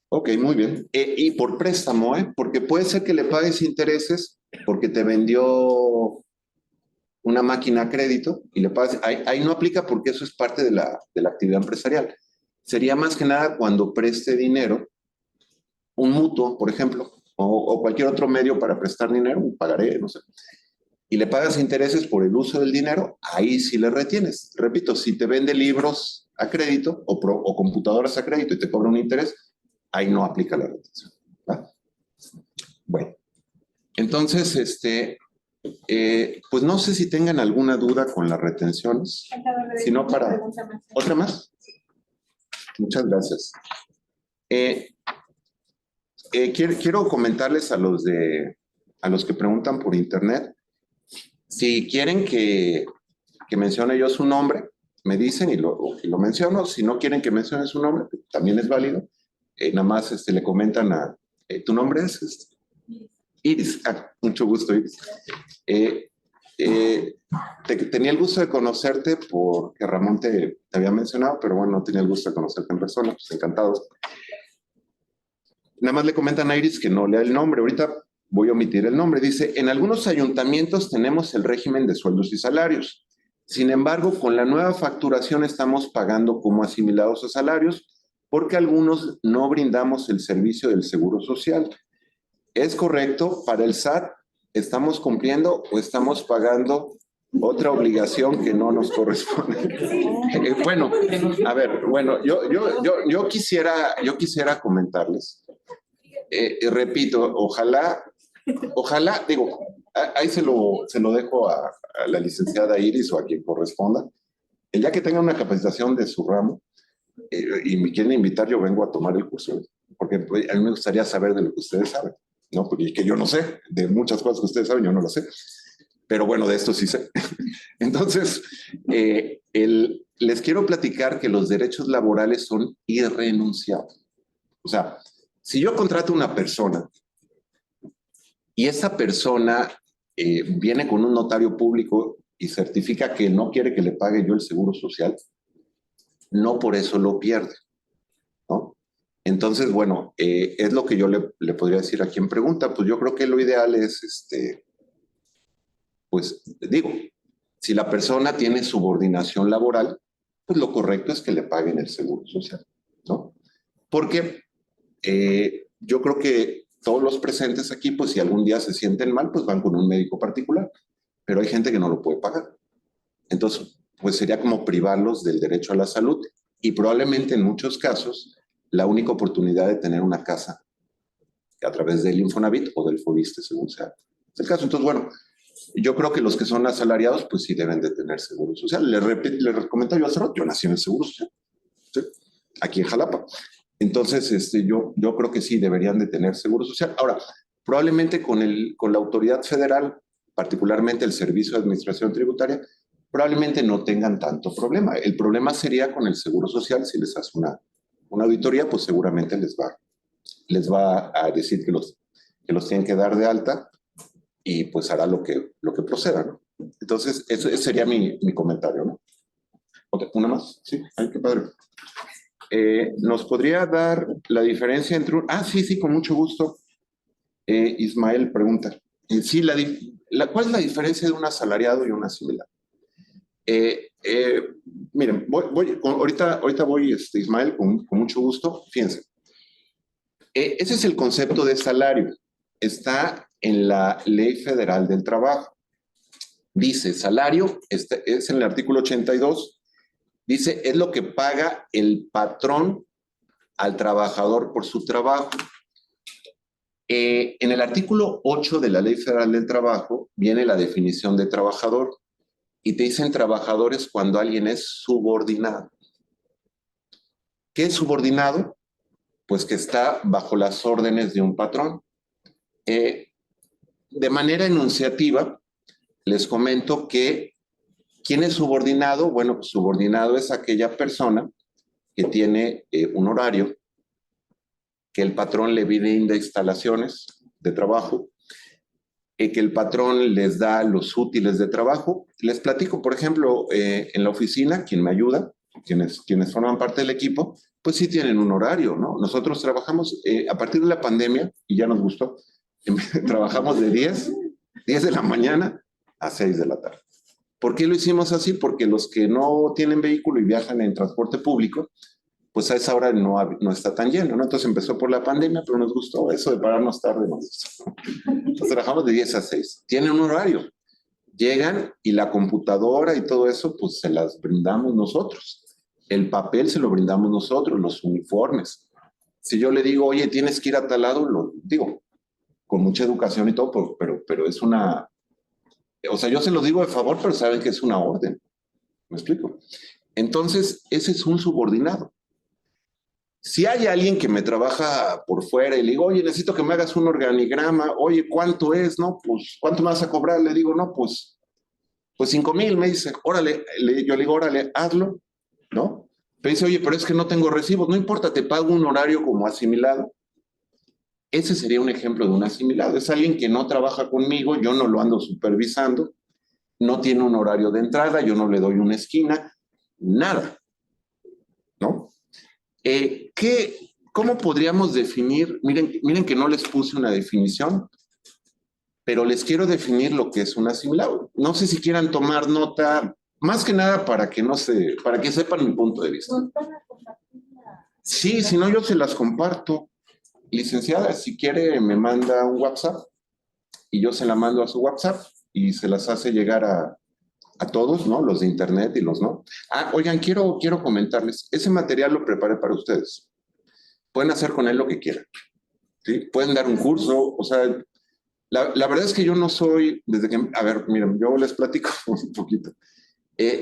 Ok, muy bien. Y por préstamo, porque puede ser que le pagues intereses porque te vendió una máquina a crédito y le pagas. Ahí no aplica porque eso es parte de la actividad empresarial. Sería más que nada cuando preste dinero, un mutuo, por ejemplo, o cualquier otro medio para prestar dinero, un pagaré, no sé, y le pagas intereses por el uso del dinero, ahí sí le retienes. Repito, si te vende libros a crédito o computadoras a crédito y te cobra un interés, ahí no aplica la retención. ¿Va? Bueno, entonces, pues no sé si tengan alguna duda con las retenciones. Si no, para... ¿Otra más? Muchas gracias. Quiero comentarles a los que preguntan por internet, si quieren que mencione yo su nombre, me dicen y lo menciono. Si no quieren que mencione su nombre, también es válido. Nada más le comentan ¿tu nombre es? Iris. Mucho gusto, Iris. Tenía el gusto de conocerte porque Ramón te había mencionado, pero bueno, no tenía el gusto de conocerte en persona, pues encantados. Nada más le comentan a Iris que no lea el nombre. Ahorita voy a omitir el nombre. Dice, en algunos ayuntamientos tenemos el régimen de sueldos y salarios. Sin embargo, con la nueva facturación estamos pagando como asimilados a salarios porque algunos no brindamos el servicio del seguro social. ¿Es correcto? Para el SAT, ¿estamos cumpliendo o estamos pagando otra obligación que no nos corresponde? Bueno, a ver, bueno, yo quisiera comentarles. Repito, ojalá, digo, ahí se lo dejo a la licenciada Iris o a quien corresponda. El día que tenga una capacitación de su ramo y me quieren invitar, yo vengo a tomar el curso, porque a mí me gustaría saber de lo que ustedes saben, ¿no? Porque que yo no sé, de muchas cosas que ustedes saben, yo no lo sé. Pero bueno, de esto sí sé. Entonces, les quiero platicar que los derechos laborales son irrenunciables. O sea, si yo contrato a una persona y esa persona viene con un notario público y certifica que no quiere que le pague yo el seguro social, no por eso lo pierde, ¿no? Entonces, bueno, es lo que yo le podría decir a quien pregunta. Pues yo creo que lo ideal es, pues digo, si la persona tiene subordinación laboral, pues lo correcto es que le paguen el seguro social, ¿no? Porque yo creo que todos los presentes aquí, pues si algún día se sienten mal, pues van con un médico particular, pero hay gente que no lo puede pagar. Entonces, pues sería como privarlos del derecho a la salud y probablemente en muchos casos la única oportunidad de tener una casa a través del Infonavit o del Fobiste, según sea el caso. Entonces, bueno, yo creo que los que son asalariados, pues sí deben de tener seguro social. Les comento yo hace rato, yo nací en el seguro social, ¿sí? Aquí en Jalapa. Entonces, yo creo que sí deberían de tener seguro social. Ahora, probablemente con la autoridad federal, particularmente el Servicio de Administración Tributaria, probablemente no tengan tanto problema. El problema sería con el seguro social. Si les hace una auditoría, pues seguramente les va a decir que los tienen que dar de alta y pues hará lo que proceda, ¿no? Entonces, ese sería mi comentario, ¿no? ¿Una más? Sí, ay, qué padre. ¿Nos podría dar la diferencia entre sí, con mucho gusto. Ismael pregunta. Sí, ¿cuál es la diferencia de un asalariado y un asimilado? Miren, ahorita voy, Ismael, con mucho gusto. Fíjense. Ese es el concepto de salario. Está en la Ley Federal del Trabajo. Dice salario, es en el artículo 82, Dice, es lo que paga el patrón al trabajador por su trabajo. En el artículo 8 de la Ley Federal del Trabajo viene la definición de trabajador y te dicen trabajadores cuando alguien es subordinado. ¿Qué es subordinado? Pues que está bajo las órdenes de un patrón. De manera enunciativa, les comento que ¿quién es subordinado? Bueno, pues subordinado es aquella persona que tiene un horario, que el patrón le brinda instalaciones de trabajo, que el patrón les da los útiles de trabajo. Les platico, por ejemplo, en la oficina, quien me ayuda, quienes forman parte del equipo, pues sí tienen un horario, ¿no? Nosotros trabajamos a partir de la pandemia, y ya nos gustó, trabajamos de 10 de la mañana a 6 de la tarde. ¿Por qué lo hicimos así? Porque los que no tienen vehículo y viajan en transporte público, pues a esa hora no está tan lleno, ¿no? Entonces empezó por la pandemia, pero nos gustó eso de pararnos tarde, nos gustó. Entonces trabajamos de 10 a 6. Tienen un horario. Llegan y la computadora y todo eso, pues se las brindamos nosotros. El papel se lo brindamos nosotros, los uniformes. Si yo le digo, oye, tienes que ir a tal lado, lo digo, con mucha educación y todo, pero es una... O sea, yo se lo digo de favor, pero saben que es una orden. ¿Me explico? Entonces, ese es un subordinado. Si hay alguien que me trabaja por fuera y le digo, oye, necesito que me hagas un organigrama, oye, ¿cuánto es? No, pues, ¿cuánto me vas a cobrar? Le digo, no, pues 5,000. Me dice, órale, yo le digo, órale, hazlo, ¿no? Pero dice, oye, pero es que no tengo recibos, no importa, te pago un horario como asimilado. Ese sería un ejemplo de un asimilado. Es alguien que no trabaja conmigo, yo no lo ando supervisando, no tiene un horario de entrada, yo no le doy una esquina, nada, ¿no? ¿Cómo podríamos definir? Miren que no les puse una definición, pero les quiero definir lo que es un asimilado. No sé si quieran tomar nota, más que nada para que sepan mi punto de vista. Sí, si no yo se las comparto. Licenciada, si quiere me manda un WhatsApp y yo se la mando a su WhatsApp y se las hace llegar a todos, ¿no? Los de internet y los no. Oigan, quiero comentarles, ese material lo preparé para ustedes. Pueden hacer con él lo que quieran, ¿sí? Pueden dar un curso, o sea, la verdad es que yo no soy, a ver, miren, yo les platico un poquito.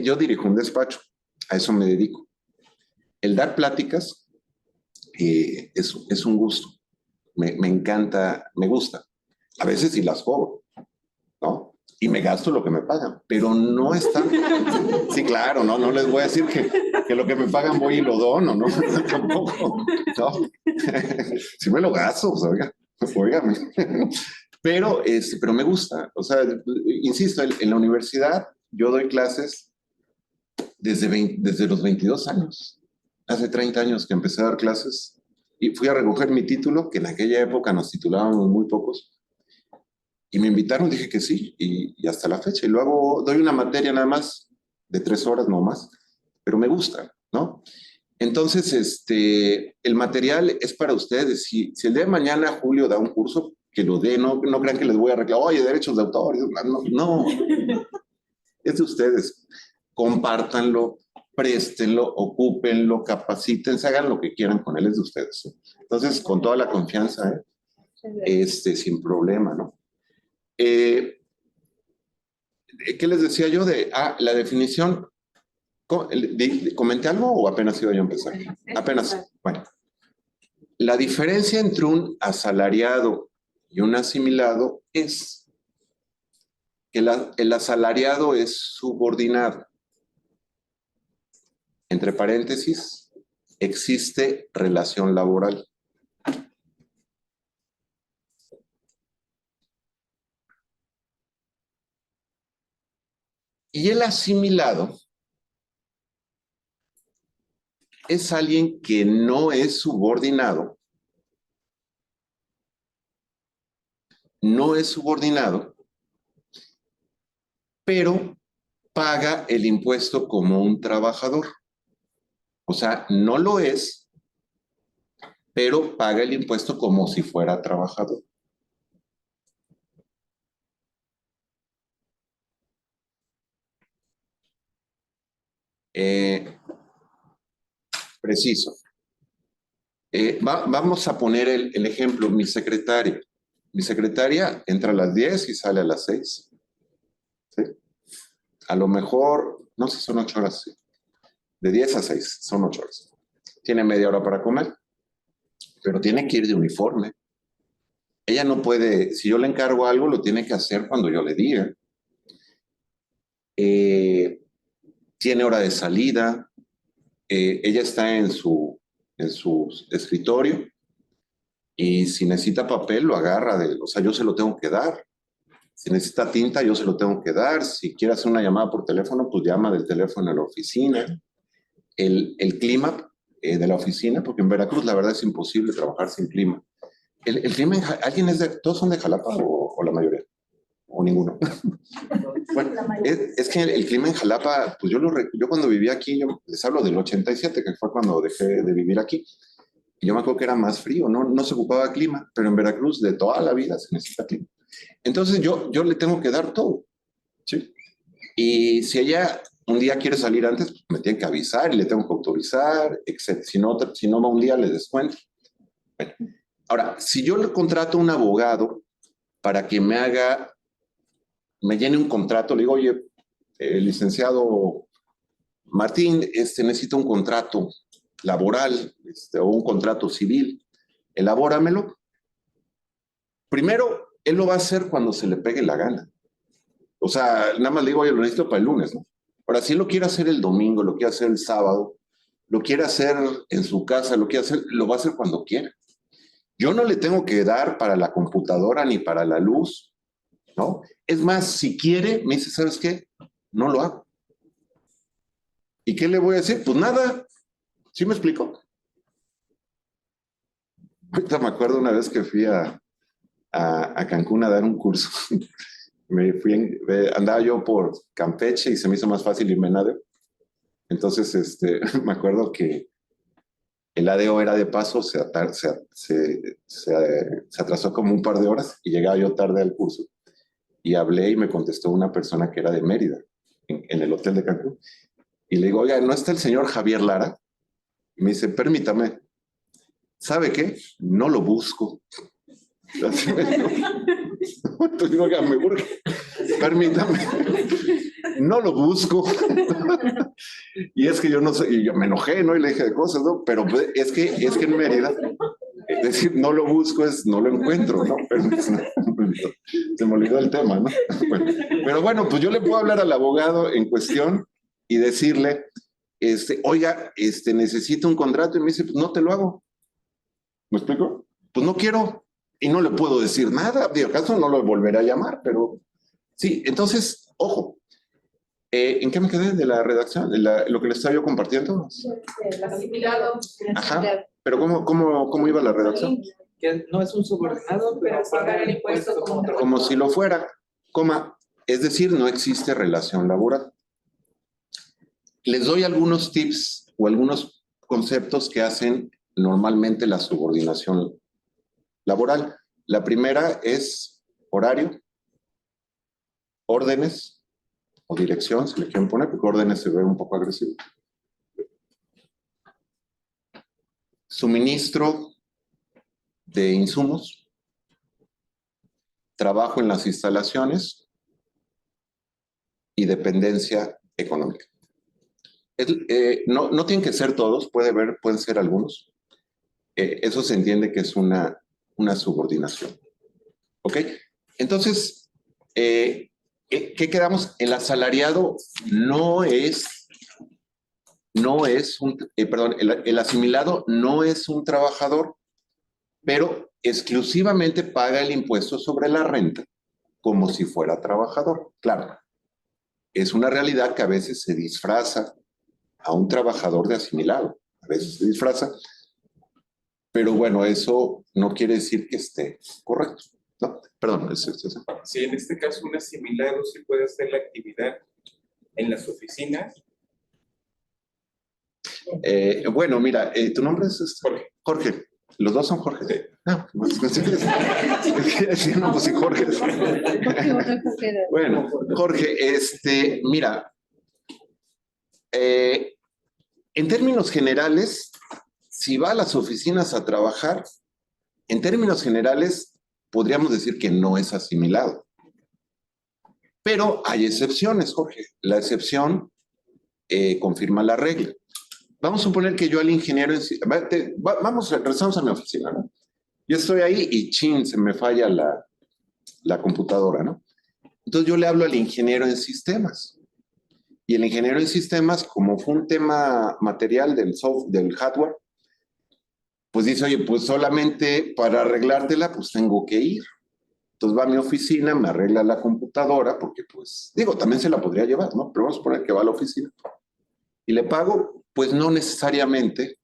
Yo dirijo un despacho, a eso me dedico. El dar pláticas es un gusto, me encanta, me gusta. A veces sí las cobro, ¿no? Y me gasto lo que me pagan, pero no es tan... Sí, claro, no les voy a decir que lo que me pagan voy y lo dono, ¿no? Tampoco, ¿no? Sí me lo gasto, pues, óigame. Pero me gusta, o sea, insisto, en la universidad yo doy clases desde los 22 años. Hace 30 años que empecé a dar clases y fui a recoger mi título, que en aquella época nos titulábamos muy pocos, y me invitaron, dije que sí, y hasta la fecha. Y luego doy una materia nada más, de 3 horas no más, pero me gusta, ¿no? Entonces, el material es para ustedes. Si el día de mañana Julio da un curso, que lo dé, no crean que les voy a reclamar, oye, derechos de autor. No, es de ustedes. Compártanlo, préstenlo, ocúpenlo, capacítense, hagan lo que quieran con él, es de ustedes. Entonces, con toda la confianza, sin problema, ¿no? ¿Qué les decía yo de la definición? ¿Comenté algo o apenas iba yo a empezar? Apenas, bueno. La diferencia entre un asalariado y un asimilado es que el asalariado es subordinado. Entre paréntesis, existe relación laboral. Y el asimilado es alguien que no es subordinado, pero paga el impuesto como un trabajador. O sea, no lo es, pero paga el impuesto como si fuera trabajador. preciso. Vamos a poner el ejemplo, mi secretaria. Mi secretaria entra a las 10 y sale a las 6. ¿Sí? A lo mejor, no sé si son 8 horas, sí. De 10 a 6, son 8 horas. Tiene media hora para comer, pero tiene que ir de uniforme. Ella no puede, si yo le encargo algo, lo tiene que hacer cuando yo le diga. Tiene hora de salida. Ella está en su escritorio y si necesita papel, lo agarra. O sea, yo se lo tengo que dar. Si necesita tinta, yo se lo tengo que dar. Si quiere hacer una llamada por teléfono, pues llama del teléfono a la oficina. El clima de la oficina, porque en Veracruz la verdad es imposible trabajar sin clima. El clima, ¿todos son de Jalapa o la mayoría? ¿O ninguno? Bueno, es que el clima en Jalapa, pues yo cuando vivía aquí, yo les hablo del 87, que fue cuando dejé de vivir aquí. Y yo me acuerdo que era más frío, no se ocupaba clima, pero en Veracruz de toda la vida se necesita clima. Entonces yo le tengo que dar todo, ¿sí? Y si ella un día quiere salir antes, pues me tiene que avisar y le tengo que autorizar, etc. Si no va un día, le descuento. Bueno, ahora, si yo le contrato a un abogado para que me llene un contrato, le digo, oye, licenciado Martín, necesito un contrato laboral o un contrato civil, elabóramelo. Primero, él lo va a hacer cuando se le pegue la gana. O sea, nada más le digo, oye, lo necesito para el lunes, ¿no? Ahora, si él lo quiere hacer el domingo, lo quiere hacer el sábado, lo quiere hacer en su casa, lo va a hacer cuando quiera. Yo no le tengo que dar para la computadora ni para la luz, ¿no? Es más, si quiere, me dice, ¿sabes qué? No lo hago. ¿Y qué le voy a decir? Pues nada. ¿Sí me explico? Ahorita me acuerdo una vez que fui a Cancún a dar un curso. Andaba yo por Campeche y se me hizo más fácil irme en ADO. Entonces, me acuerdo que el ADO era de paso, se atrasó como un par de horas y llegaba yo tarde al curso. Y hablé y me contestó una persona que era de Mérida, en el hotel de Cancún. Y le digo, oiga, ¿no está el señor Javier Lara? Y me dice, permítame. ¿Sabe qué? No lo busco. Entonces digo, oiga, me urge. Permítame. No lo busco. Y es que yo no sé, y yo me enojé, ¿no? Y le dije de cosas, ¿no? Pero es que en Mérida, es decir, no lo busco es no lo encuentro, ¿no? Pero se me olvidó el tema, ¿no? Bueno, pero bueno, pues yo le puedo hablar al abogado en cuestión y decirle, oiga, necesito un contrato, y me dice, pues no te lo hago. ¿Me explico? Pues no quiero y no le puedo decir nada. De acaso no lo volveré a llamar, pero sí. Entonces, ojo, ¿en qué me quedé de la redacción? ¿Lo que les estaba yo compartiendo? El asimilado. Ajá. Pero ¿cómo iba la redacción? Que no es un subordinado, pero paga el impuesto como si lo fuera, es decir, no existe relación laboral. Les doy algunos tips o algunos conceptos que hacen normalmente la subordinación laboral. La primera es horario, órdenes o dirección, si le quieren poner, porque órdenes se ve un poco agresivo. Suministro de insumos, trabajo en las instalaciones y dependencia económica. No tienen que ser todos, pueden ser algunos. Eso se entiende que es una subordinación. ¿Ok? Entonces, ¿qué quedamos? El asalariado el asimilado no es un trabajador, pero exclusivamente paga el impuesto sobre la renta como si fuera trabajador. Claro, es una realidad que a veces se disfraza a un trabajador de asimilado. A veces se disfraza, pero bueno, eso no quiere decir que esté correcto. No, perdón. Sí, en este caso un asimilado sí puede hacer la actividad en las oficinas. Bueno, mira, ¿tu nombre es Jorge? Jorge. Los dos son Jorge. Sí. No, pues sí, Jorge. Bueno, Jorge, mira, en términos generales, si va a las oficinas a trabajar, en términos generales, podríamos decir que no es asimilado. Pero hay excepciones, Jorge. La excepción confirma la regla. Vamos a suponer que yo al ingeniero... regresamos a mi oficina, ¿no? Yo estoy ahí y chin, se me falla la computadora, ¿no? Entonces yo le hablo al ingeniero en sistemas. Y el ingeniero en sistemas, como fue un tema material del hardware, pues dice, oye, pues solamente para arreglártela, pues tengo que ir. Entonces va a mi oficina, me arregla la computadora, porque pues, digo, también se la podría llevar, ¿no? Pero vamos a suponer que va a la oficina. Y le pago, pues no necesariamente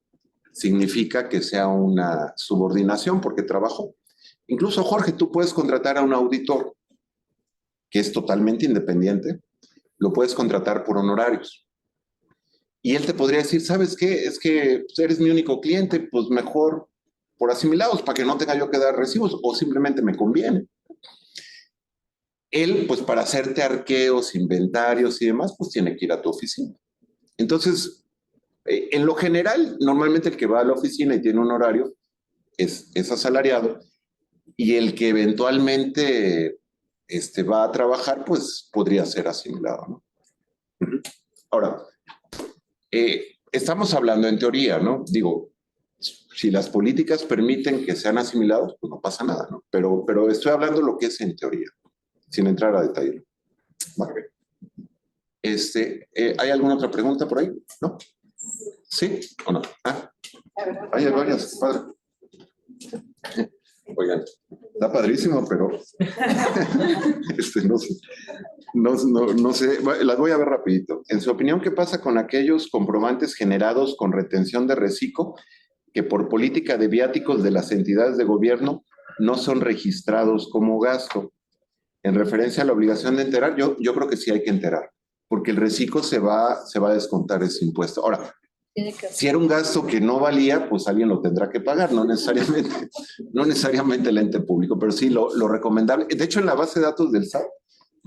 significa que sea una subordinación porque trabajó. Incluso, Jorge, tú puedes contratar a un auditor que es totalmente independiente, lo puedes contratar por honorarios. Y él te podría decir, ¿sabes qué? Es que eres mi único cliente, pues mejor por asimilados, para que no tenga yo que dar recibos, o simplemente me conviene. Él, pues para hacerte arqueos, inventarios y demás, pues tiene que ir a tu oficina. Entonces, en lo general, normalmente el que va a la oficina y tiene un horario es asalariado, y el que eventualmente va a trabajar, pues podría ser asimilado, ¿no? Ahora, estamos hablando en teoría, ¿no? Digo, si las políticas permiten que sean asimilados, pues no pasa nada, ¿no? Pero estoy hablando lo que es en teoría, sin entrar a detalle. Vale. ¿Hay alguna otra pregunta por ahí? ¿No? ¿Sí o no? Hay varias, padre. Oigan, está padrísimo, pero no sé, las voy a ver rapidito. En su opinión, ¿qué pasa con aquellos comprobantes generados con retención de reciclo que por política de viáticos de las entidades de gobierno no son registrados como gasto? En referencia a la obligación de enterar, yo creo que sí hay que enterar, porque el reciclo se va a descontar ese impuesto. Ahora, si era un gasto que no valía, pues alguien lo tendrá que pagar, no necesariamente el ente público, pero sí lo recomendable. De hecho, en la base de datos del SAT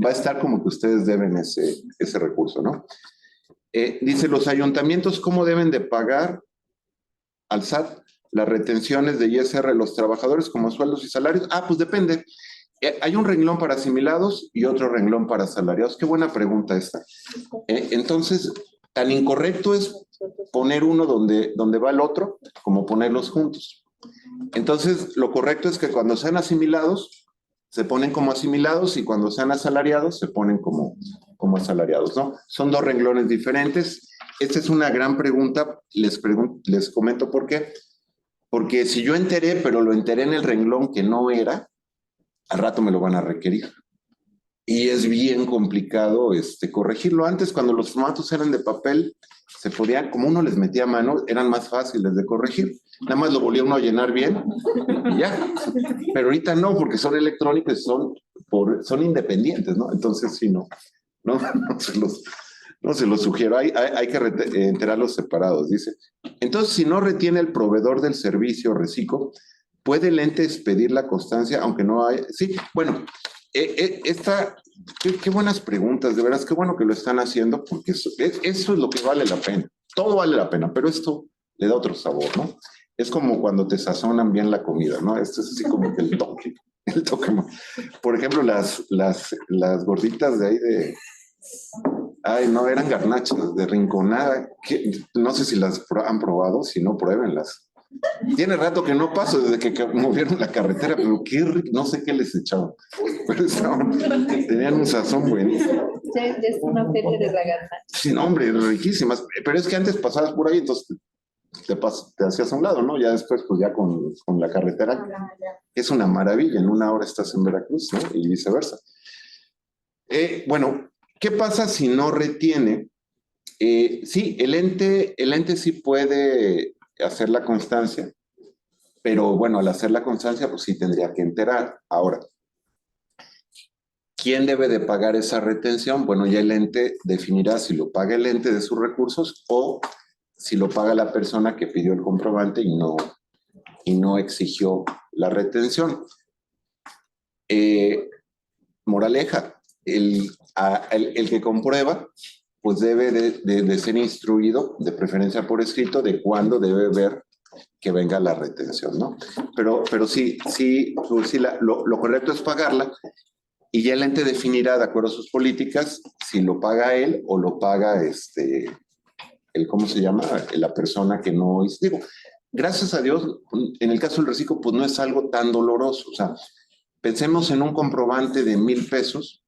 va a estar como que ustedes deben ese recurso, ¿no? Dice, los ayuntamientos, ¿cómo deben de pagar al SAT las retenciones de ISR de los trabajadores como sueldos y salarios? Pues depende. Hay un renglón para asimilados y otro renglón para asalariados. Qué buena pregunta esta. Entonces, tan incorrecto es poner uno donde va el otro como ponerlos juntos. Entonces, lo correcto es que cuando sean asimilados, se ponen como asimilados, y cuando sean asalariados, se ponen como asalariados, ¿no? Son dos renglones diferentes. Esta es una gran pregunta. Les comento por qué. Porque si yo enteré, pero lo enteré en el renglón que no era, al rato me lo van a requerir. Y es bien complicado corregirlo. Antes, cuando los formatos eran de papel, se podían, como uno les metía mano, eran más fáciles de corregir. Nada más lo volvía uno a llenar bien y ya. Pero ahorita no, porque son electrónicos, son independientes, ¿no? Entonces, sí, no se los sugiero. Hay que enterarlos separados, dice. Entonces, si no retiene el proveedor del servicio reciclo, ¿puede el ente expedir la constancia aunque no haya? Sí, bueno, qué buenas preguntas, de veras, qué bueno que lo están haciendo, porque eso es lo que vale la pena. Todo vale la pena, pero esto le da otro sabor, ¿no? Es como cuando te sazonan bien la comida, ¿no? Esto es así como que el toque. Por ejemplo, las gorditas de ahí no, eran garnachas de Rinconada, que no sé si las han probado, si no, pruébenlas. Tiene rato que no paso desde que movieron la carretera, pero qué rico, no sé qué les echaban, pero tenían un sazón buenísimo. Sí, es una feria de la garnacha. Sí, no, hombre, riquísimas, pero es que antes pasabas por ahí, entonces te hacías a un lado, ¿no? Ya después, pues ya con la carretera, es una maravilla, en una hora estás en Veracruz, ¿no? Y viceversa. Bueno, ¿qué pasa si no retiene? Sí, el ente sí puede hacer la constancia, pero bueno, al hacer la constancia, pues sí tendría que enterar. Ahora, ¿quién debe de pagar esa retención? Bueno, ya el ente definirá si lo paga el ente de sus recursos o si lo paga la persona que pidió el comprobante y no exigió la retención. Moraleja, el que comprueba, pues debe de ser instruido, de preferencia por escrito, de cuándo debe ver que venga la retención, ¿no? Pero sí, lo correcto es pagarla y ya el ente definirá, de acuerdo a sus políticas, si lo paga él o lo paga ¿cómo se llama? La persona que no hizo. Digo, gracias a Dios, en el caso del reciclo, pues no es algo tan doloroso. O sea, pensemos en un comprobante de 1,000 pesos,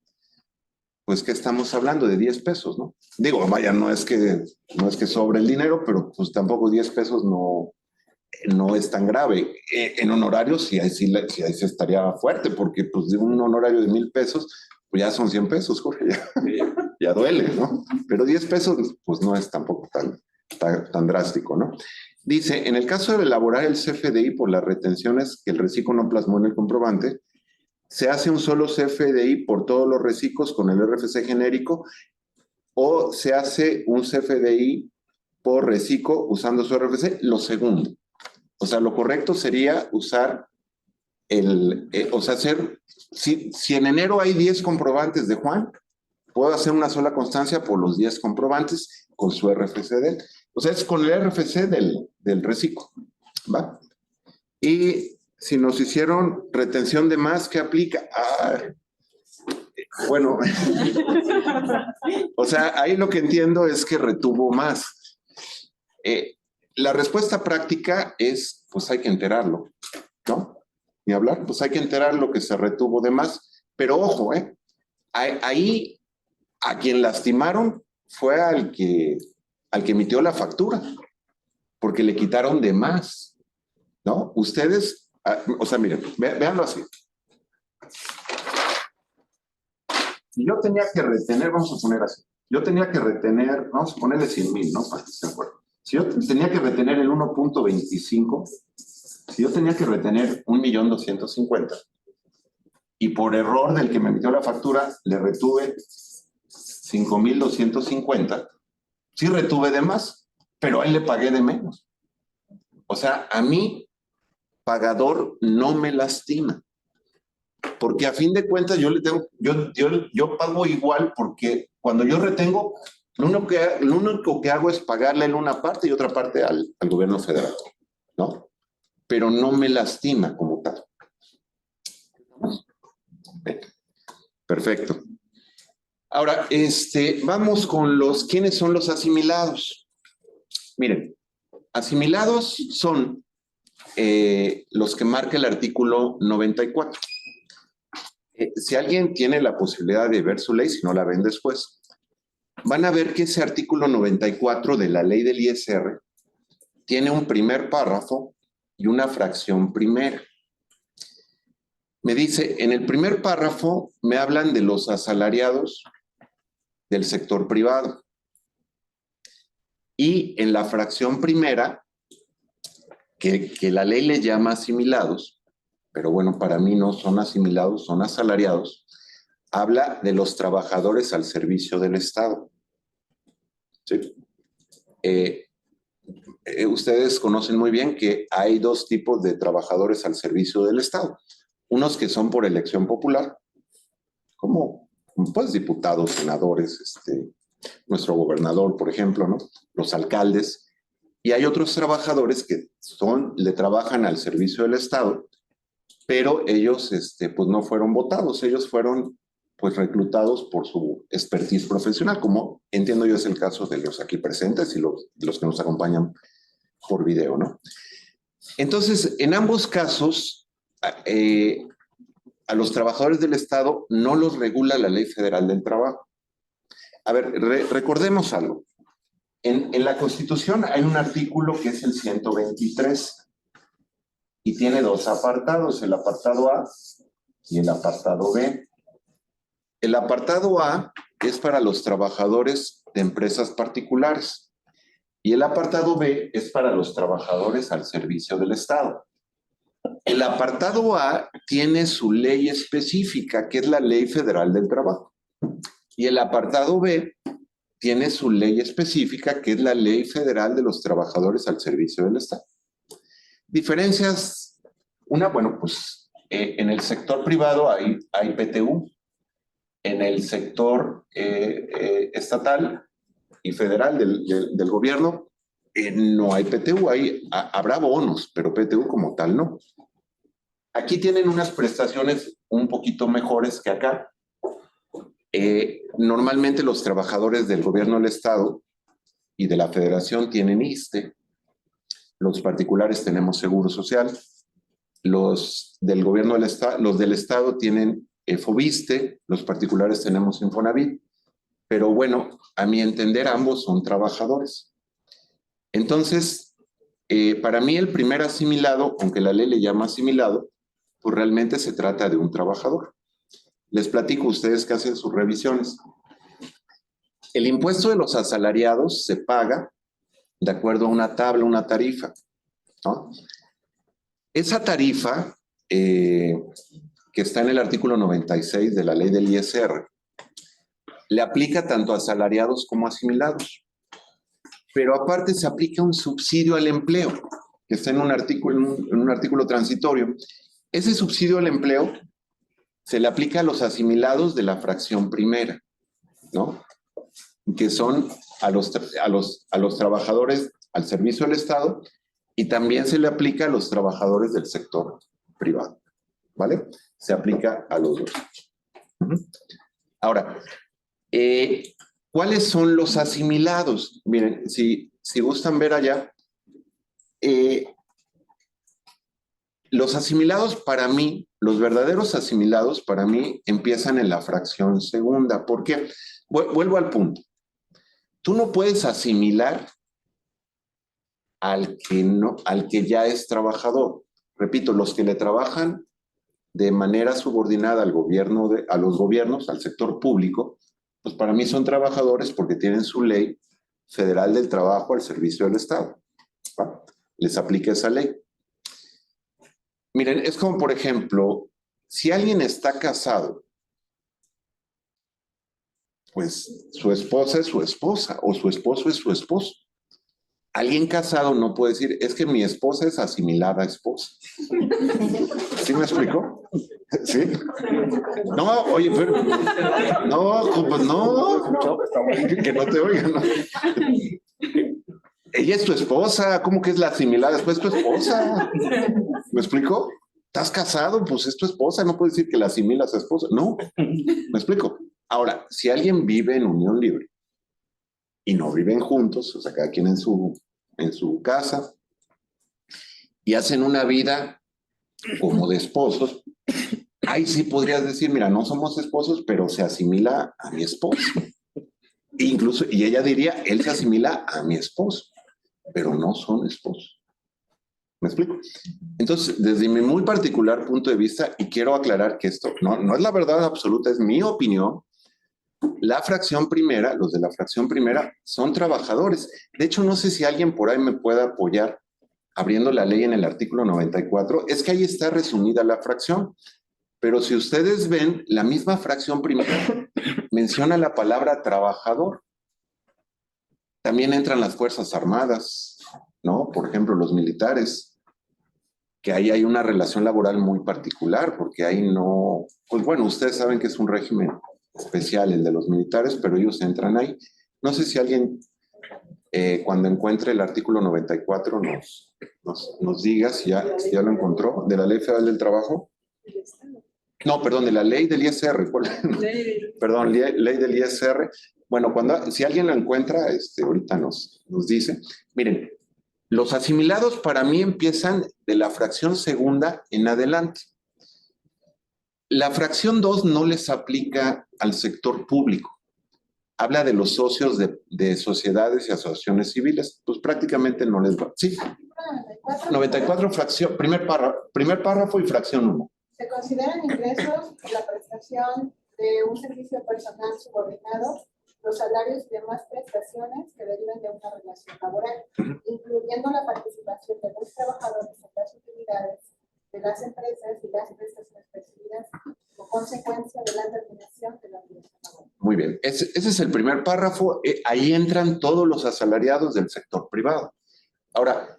pues que estamos hablando de 10 pesos, ¿no? Digo, vaya, no es que sobre el dinero, pero pues tampoco 10 pesos no es tan grave. En honorarios sí ahí se estaría fuerte, porque pues de un honorario de 1,000 pesos, pues ya son 100 pesos, Jorge, ya duele, ¿no? Pero 10 pesos, pues no es tampoco tan drástico, ¿no? Dice, en el caso de elaborar el CFDI por las retenciones que el reciclo no plasmó en el comprobante, se hace un solo CFDI por todos los reciclos con el RFC genérico o se hace un CFDI por reciclo usando su RFC, lo segundo. O sea, lo correcto sería usar si en enero hay 10 comprobantes de Juan, puedo hacer una sola constancia por los 10 comprobantes con su RFC de él. O sea, es con el RFC del reciclo, ¿va? Y si nos hicieron retención de más, ¿qué aplica? Bueno, o sea, ahí lo que entiendo es que retuvo más. La respuesta práctica es, pues hay que enterarlo, ¿no? Ni hablar, pues hay que enterar lo que se retuvo de más. Pero ojo, ahí a quien lastimaron fue al que emitió la factura, porque le quitaron de más, ¿no? Ustedes, o sea, miren, véanlo así. Si yo tenía que retener, vamos a poner así, yo tenía que retener, vamos a ponerle 100,000, ¿no? Para que se acuerden. Si yo tenía que retener el 1.25, si yo tenía que retener 1,250,000 y por error del que me emitió la factura le retuve 5,250, sí retuve de más, pero a él le pagué de menos. O sea, a mí, pagador, no me lastima. Porque a fin de cuentas yo pago igual, porque cuando yo retengo, lo único que hago es pagarle en una parte y otra parte al gobierno federal, ¿no? Pero no me lastima como tal. Perfecto. Ahora, vamos con ¿quiénes son los asimilados? Miren, asimilados son los que marca el artículo 94. Si alguien tiene la posibilidad de ver su ley, si no la ven después, van a ver que ese artículo 94 de la ley del ISR tiene un primer párrafo y una fracción primera. Me dice, en el primer párrafo me hablan de los asalariados del sector privado. Y en la fracción primera, que la ley le llama asimilados, pero bueno, para mí no son asimilados, son asalariados, habla de los trabajadores al servicio del Estado. ¿Sí? Ustedes conocen muy bien que hay dos tipos de trabajadores al servicio del Estado. Unos que son por elección popular, como pues diputados, senadores, nuestro gobernador, por ejemplo, ¿no? Los alcaldes. Y hay otros trabajadores que le trabajan al servicio del Estado, pero ellos pues no fueron votados, ellos fueron pues reclutados por su expertise profesional, como entiendo yo es el caso de los aquí presentes y los que nos acompañan por video, ¿no? Entonces, en ambos casos, a los trabajadores del Estado no los regula la Ley Federal del Trabajo. A ver, recordemos algo. En la Constitución hay un artículo que es el 123 y tiene dos apartados, el apartado A y el apartado B. El apartado A es para los trabajadores de empresas particulares y el apartado B es para los trabajadores al servicio del Estado. El apartado A tiene su ley específica, que es la Ley Federal del Trabajo. Y el apartado B tiene su ley específica, que es la Ley Federal de los Trabajadores al Servicio del Estado. Diferencias, bueno, pues en el sector privado hay PTU, en el sector estatal y federal del gobierno No hay PTU, habrá bonos, pero PTU como tal no. Aquí tienen unas prestaciones un poquito mejores que acá. Normalmente los trabajadores del gobierno del estado y de la federación tienen ISSSTE, los particulares tenemos seguro social, los del gobierno del estado, los del estado tienen FOBISTE, los particulares tenemos Infonavit, pero bueno, a mi entender ambos son trabajadores. Entonces, para mí el primer asimilado, aunque la ley le llama asimilado, pues realmente se trata de un trabajador. Les platico a ustedes que hacen sus revisiones. El impuesto de los asalariados se paga de acuerdo a una tabla, una tarifa, ¿no? Esa tarifa, que está en el artículo 96 de la ley del ISR, le aplica tanto a asalariados como a asimilados. Pero aparte se aplica un subsidio al empleo, que está en un artículo transitorio. Ese subsidio al empleo se le aplica a los asimilados de la fracción primera, ¿no? Que son a los trabajadores al servicio del Estado, y también se le aplica a los trabajadores del sector privado, ¿vale? Se aplica a los dos. Ahora, ¿cuáles son los asimilados? Miren, si gustan ver allá, los asimilados para mí, los verdaderos asimilados para mí empiezan en la fracción segunda. ¿Por qué? Vuelvo al punto. Tú no puedes asimilar al que ya es trabajador. Repito, los que le trabajan de manera subordinada al gobierno, a los gobiernos, al sector público, pues para mí son trabajadores porque tienen su ley federal del trabajo al servicio del Estado, ¿va? Les aplica esa ley. Miren, es como, por ejemplo, si alguien está casado, pues su esposa es su esposa o su esposo es su esposo. Alguien casado no puede decir, es que mi esposa es asimilada a esposa. ¿Sí me explicó? ¿Sí? No, oye, pero... No, pues no. Que no te oigan, ¿no? Ella es tu esposa, ¿cómo que es la asimilada? Después tu esposa. ¿Me explicó? ¿Estás casado? Pues es tu esposa, no puedes decir que la asimilas a esposa. No, ¿me explico? Ahora, si alguien vive en unión libre y no viven juntos, o sea, cada quien en su casa, y hacen una vida como de esposos, ahí sí podrías decir, mira, no somos esposos, pero se asimila a mi esposo. Incluso, y ella diría, él se asimila a mi esposo, pero no son esposos. ¿Me explico? Entonces, desde mi muy particular punto de vista, y quiero aclarar que esto no es la verdad absoluta, es mi opinión, la fracción primera, los de la fracción primera, son trabajadores. De hecho, no sé si alguien por ahí me puede apoyar abriendo la ley en el artículo 94. Es que ahí está resumida la fracción. Pero si ustedes ven, la misma fracción primera menciona la palabra trabajador. También entran las Fuerzas Armadas, ¿no? Por ejemplo, los militares, que ahí hay una relación laboral muy particular, porque ahí no... Pues bueno, ustedes saben que es un régimen especial el de los militares, pero ellos entran ahí. No sé si alguien, cuando encuentre el artículo 94, nos diga si ya lo encontró, de la Ley Federal del Trabajo. No, perdón, de la Ley del ISR. Perdón, Ley del ISR. Bueno, si alguien lo encuentra, ahorita nos dice. Miren, los asimilados para mí empiezan de la fracción segunda en adelante. La fracción 2 no les aplica al sector público. Habla de los socios de sociedades y asociaciones civiles. Pues prácticamente no les va. Sí. 94 fracción, primer párrafo y fracción 1. Se consideran ingresos por la prestación de un servicio personal subordinado, los salarios y demás prestaciones que deriven de una relación laboral, incluyendo la participación de los trabajadores en las utilidades de las empresas y las prestaciones percibidas como consecuencia de la terminación de la relación laboral. Muy bien, ese es el primer párrafo. Ahí entran todos los asalariados del sector privado. Ahora,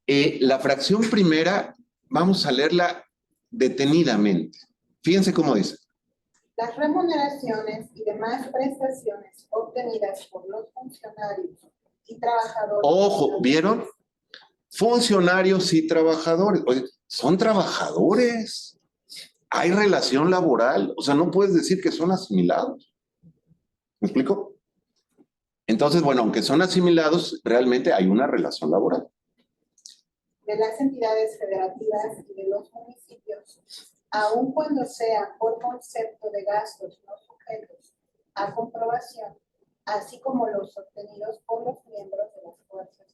la fracción primera, vamos a leerla detenidamente. Fíjense cómo dice. Las remuneraciones y demás prestaciones obtenidas por los funcionarios y trabajadores. Ojo, ¿vieron? Funcionarios y trabajadores. Oye, son trabajadores. Hay relación laboral. O sea, no puedes decir que son asimilados. ¿Me explico? Entonces, bueno, aunque son asimilados, realmente hay una relación laboral. De las entidades federativas y de los municipios, aun cuando sean por concepto de gastos no sujetos a comprobación, así como los obtenidos por los miembros de las fuerzas.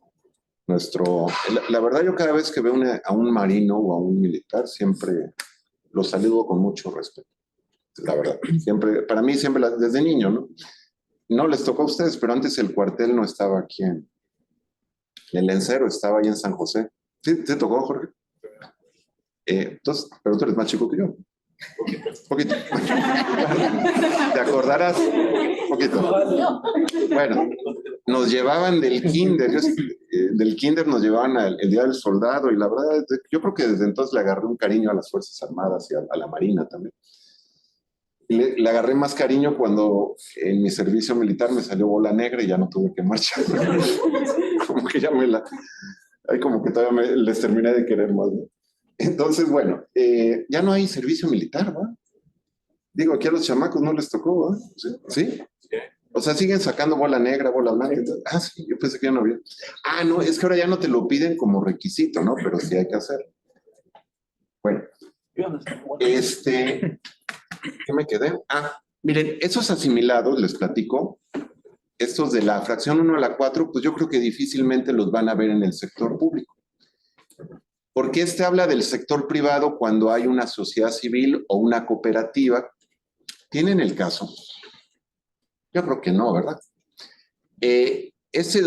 La verdad, yo cada vez que veo a un marino o a un militar, siempre los saludo con mucho respeto. La verdad, siempre, para mí siempre, desde niño, ¿no? No les tocó a ustedes, pero antes el cuartel no estaba aquí en el Lencero, estaba ahí en San José. ¿Sí te tocó, Jorge? Entonces, pero tú eres más chico que yo. Poquito. ¿Te acordarás? Poquito. Bueno, nos llevaban del kinder, del kinder nos llevaban el Día del Soldado y la verdad, yo creo que desde entonces le agarré un cariño a las Fuerzas Armadas y a la Marina también. Le agarré más cariño cuando en mi servicio militar me salió bola negra y ya no tuve que marchar. Como que ya ahí como que todavía les terminé de querer más, ¿no? Entonces, bueno, ya no hay servicio militar, ¿va? Digo, aquí a los chamacos no les tocó, ¿va? ¿Sí? O sea, siguen sacando bola negra, bola blanca. Entonces, sí, yo pensé que ya no había. No, es que ahora ya no te lo piden como requisito, ¿no? Pero sí hay que hacer. Bueno, ¿qué me quedé? Miren, esos asimilados, les platico, estos de la fracción 1 a la 4, pues yo creo que difícilmente los van a ver en el sector público. Porque habla del sector privado cuando hay una sociedad civil o una cooperativa. ¿Tienen el caso? Yo creo que no, ¿verdad? De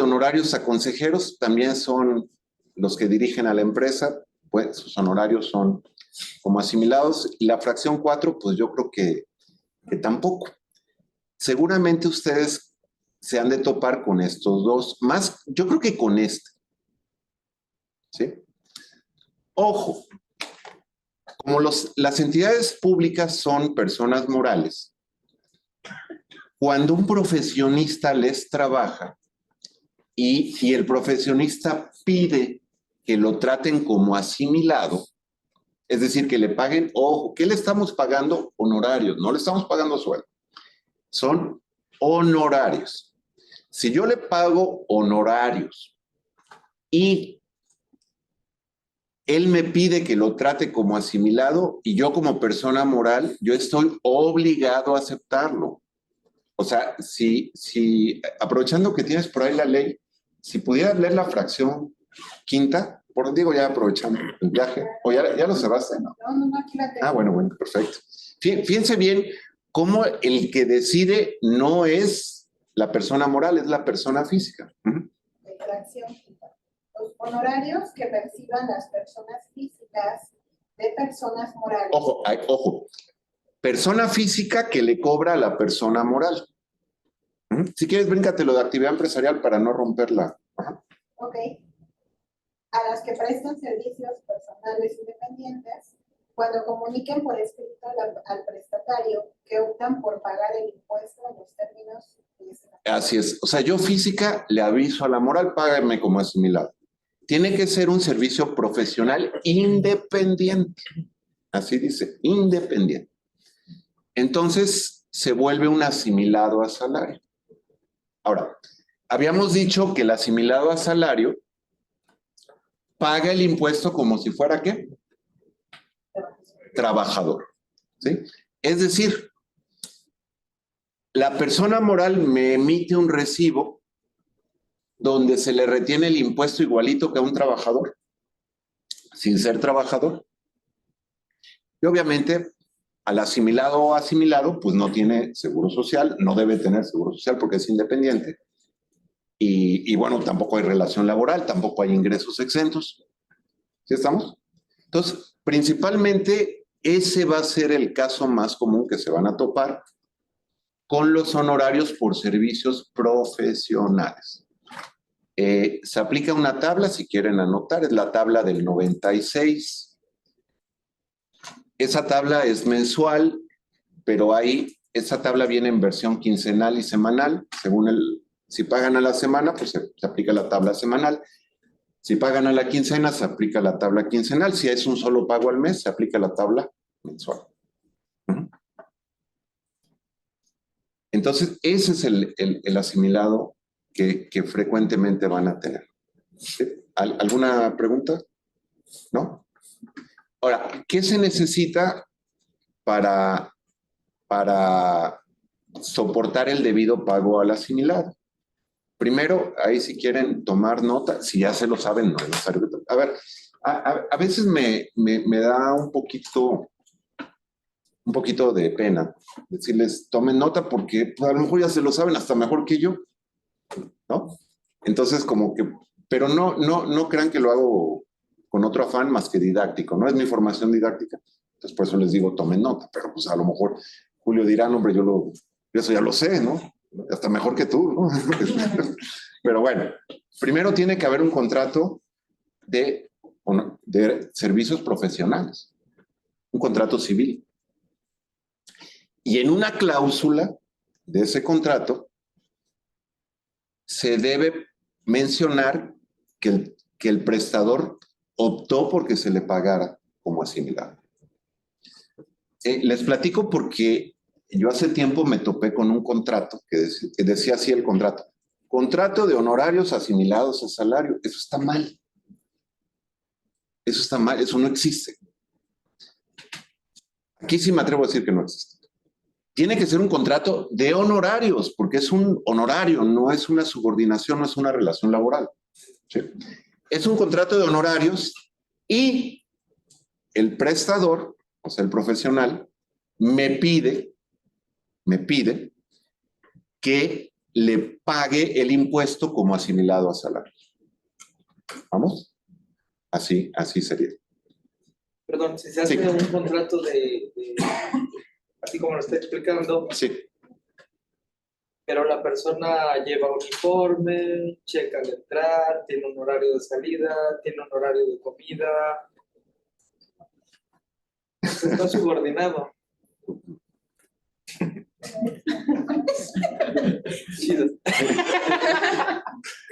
honorarios a consejeros también son los que dirigen a la empresa, pues sus honorarios son como asimilados. Y la fracción 4, pues yo creo que tampoco. Seguramente ustedes se han de topar con estos dos, más yo creo que con este. ¿Sí? Ojo, como las entidades públicas son personas morales, cuando un profesionista les trabaja y el profesionista pide que lo traten como asimilado, es decir, que le paguen, ojo, ¿qué le estamos pagando? Honorarios, no le estamos pagando sueldo, son honorarios. Si yo le pago honorarios y él me pide que lo trate como asimilado y yo como persona moral, yo estoy obligado a aceptarlo. O sea, si aprovechando que tienes por ahí la ley, si pudieras leer la fracción 5, digo ya aprovechando el viaje, o ya lo cerraste, ¿no? No, aquí la tengo. Bueno, perfecto. Fíjense bien cómo el que decide no es la persona moral, es la persona física. De fracción 5. Los honorarios que perciban las personas físicas de personas morales. Ojo. Persona física que le cobra a la persona moral. Si quieres, bríncatelo de actividad empresarial para no romperla. Ok. A las que prestan servicios personales independientes, cuando comuniquen por escrito al prestatario que optan por pagar el impuesto en los términos de ese. Así es. O sea, yo física le aviso a la moral, págame como asimilado. Tiene que ser un servicio profesional independiente. Así dice, independiente. Entonces, se vuelve un asimilado a salario. Ahora, habíamos dicho que el asimilado a salario paga el impuesto como si fuera, ¿qué? Trabajador. ¿Sí? Es decir, la persona moral me emite un recibo donde se le retiene el impuesto igualito que a un trabajador, sin ser trabajador. Y obviamente, al asimilado o asimilado, pues no tiene seguro social, no debe tener seguro social porque es independiente. Y bueno, tampoco hay relación laboral, tampoco hay ingresos exentos. ¿Sí estamos? Entonces, principalmente, ese va a ser el caso más común que se van a topar con los honorarios por servicios profesionales. Se aplica una tabla, si quieren anotar, es la tabla del 96. Esa tabla es mensual, pero esa tabla viene en versión quincenal y semanal, según Si pagan a la semana, pues se aplica la tabla semanal. Si pagan a la quincena, se aplica la tabla quincenal. Si es un solo pago al mes, se aplica la tabla mensual. Entonces, ese es el asimilado que frecuentemente van a tener. ¿Sí? ¿Alguna pregunta? ¿No? Ahora, ¿qué se necesita para soportar el debido pago al asimilado? Primero, ahí si quieren tomar nota, si ya se lo saben, no es necesario. A ver, a veces me da un poquito de pena decirles, tomen nota porque pues, a lo mejor ya se lo saben hasta mejor que yo, ¿no? Entonces, como que, pero no crean que lo hago con otro afán más que didáctico, no es mi formación didáctica. Entonces, por eso les digo, tomen nota, pero pues a lo mejor Julio dirá, no, hombre, eso ya lo sé, ¿no? Hasta mejor que tú, ¿no? Pero bueno, primero tiene que haber un contrato de servicios profesionales, un contrato civil. Y en una cláusula de ese contrato se debe mencionar que el prestador optó porque se le pagara como asimilado. Les platico porque yo hace tiempo me topé con un contrato que decía así el contrato. Contrato de honorarios asimilados a salario. Eso está mal. Eso está mal, eso no existe. Aquí sí me atrevo a decir que no existe. Tiene que ser un contrato de honorarios, porque es un honorario, no es una subordinación, no es una relación laboral. ¿Sí? Es un contrato de honorarios y el prestador, o sea, el profesional, me pide que le pague el impuesto como asimilado a salario. ¿Vamos? Así sería. Perdón, si se hace un contrato así como lo está explicando, sí, pero la persona lleva uniforme, checa al entrar, tiene un horario de salida, tiene un horario de comida, está subordinado. Chido.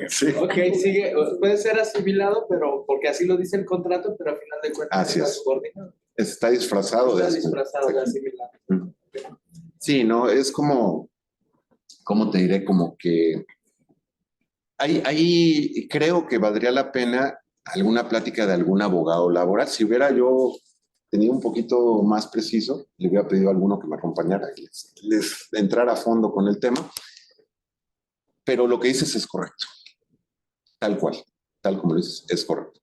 Sí. Ok, sigue, puede ser asimilado, pero porque así lo dice el contrato, pero al final de cuentas así está es. subordinado. Está disfrazado Está de disfrazado de asimilado. Sí, no, es como, ¿cómo te diré? Como que ahí creo que valdría la pena alguna plática de algún abogado laboral. Si hubiera yo tenido un poquito más preciso, le hubiera pedido a alguno que me acompañara y les entrara a fondo con el tema. Pero lo que dices es correcto. Tal cual, tal como lo dices, es correcto.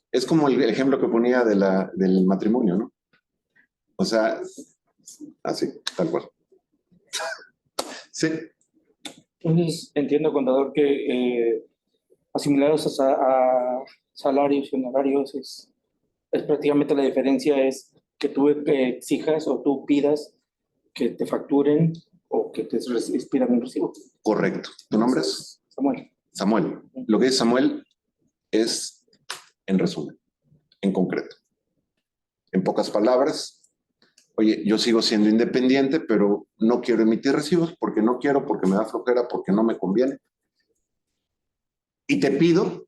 Es como el ejemplo que ponía del matrimonio, ¿no? O sea, así, tal cual. Sí. Entonces, entiendo, contador, que asimilados a salarios y honorarios es prácticamente la diferencia es que tú exijas o tú pidas que te facturen o que te expidan un recibo. Correcto. ¿Tu nombre es? Samuel. Samuel. Lo que dice Samuel es, en resumen, en concreto. En pocas palabras, oye, yo sigo siendo independiente, pero no quiero emitir recibos porque no quiero, porque me da flojera, porque no me conviene. Y te pido,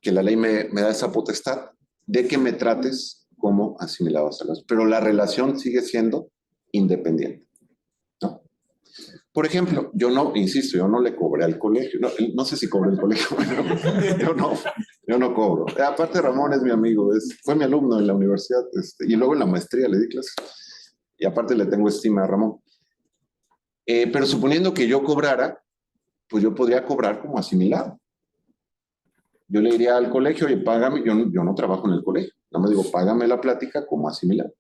que la ley me da esa potestad, de que me trates como asimilado a salarios. Pero la relación sigue siendo independiente, ¿no? Por ejemplo, yo no le cobré al colegio. No sé si cobré el colegio, pero yo no cobro. Aparte, Ramón es mi amigo, fue mi alumno en la universidad, y luego en la maestría le di clases. Y aparte le tengo estima a Ramón. Pero suponiendo que yo cobrara, pues yo podría cobrar como asimilado. Yo le diría al colegio, oye, págame, yo no trabajo en el colegio, no me digo, págame la plática como asimilado.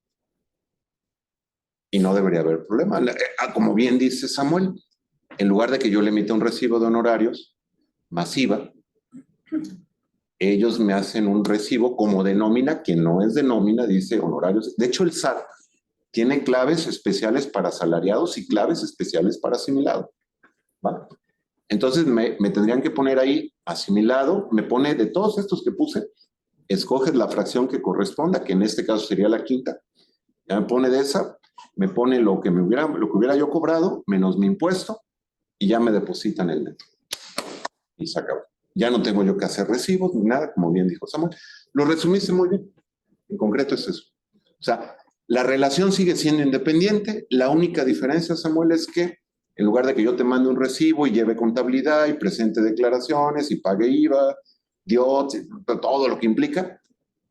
Y no debería haber problema. Como bien dice Samuel, en lugar de que yo le emita un recibo de honorarios masiva, ellos me hacen un recibo como de nómina, que no es de nómina, dice honorarios. De hecho, el SAT tiene claves especiales para asalariados y claves especiales para asimilado. ¿Vale? Entonces me tendrían que poner ahí asimilado, me pone de todos estos que puse, escoges la fracción que corresponda, que en este caso sería la quinta, ya me pone de esa, me pone lo que hubiera yo cobrado, menos mi impuesto, y ya me depositan el neto. Y se acabó. Ya no tengo yo que hacer recibos ni nada, como bien dijo Samuel. Lo resumiste muy bien. En concreto es eso. O sea, la relación sigue siendo independiente. La única diferencia, Samuel, es que en lugar de que yo te mande un recibo y lleve contabilidad y presente declaraciones y pague IVA, DIOT, todo lo que implica,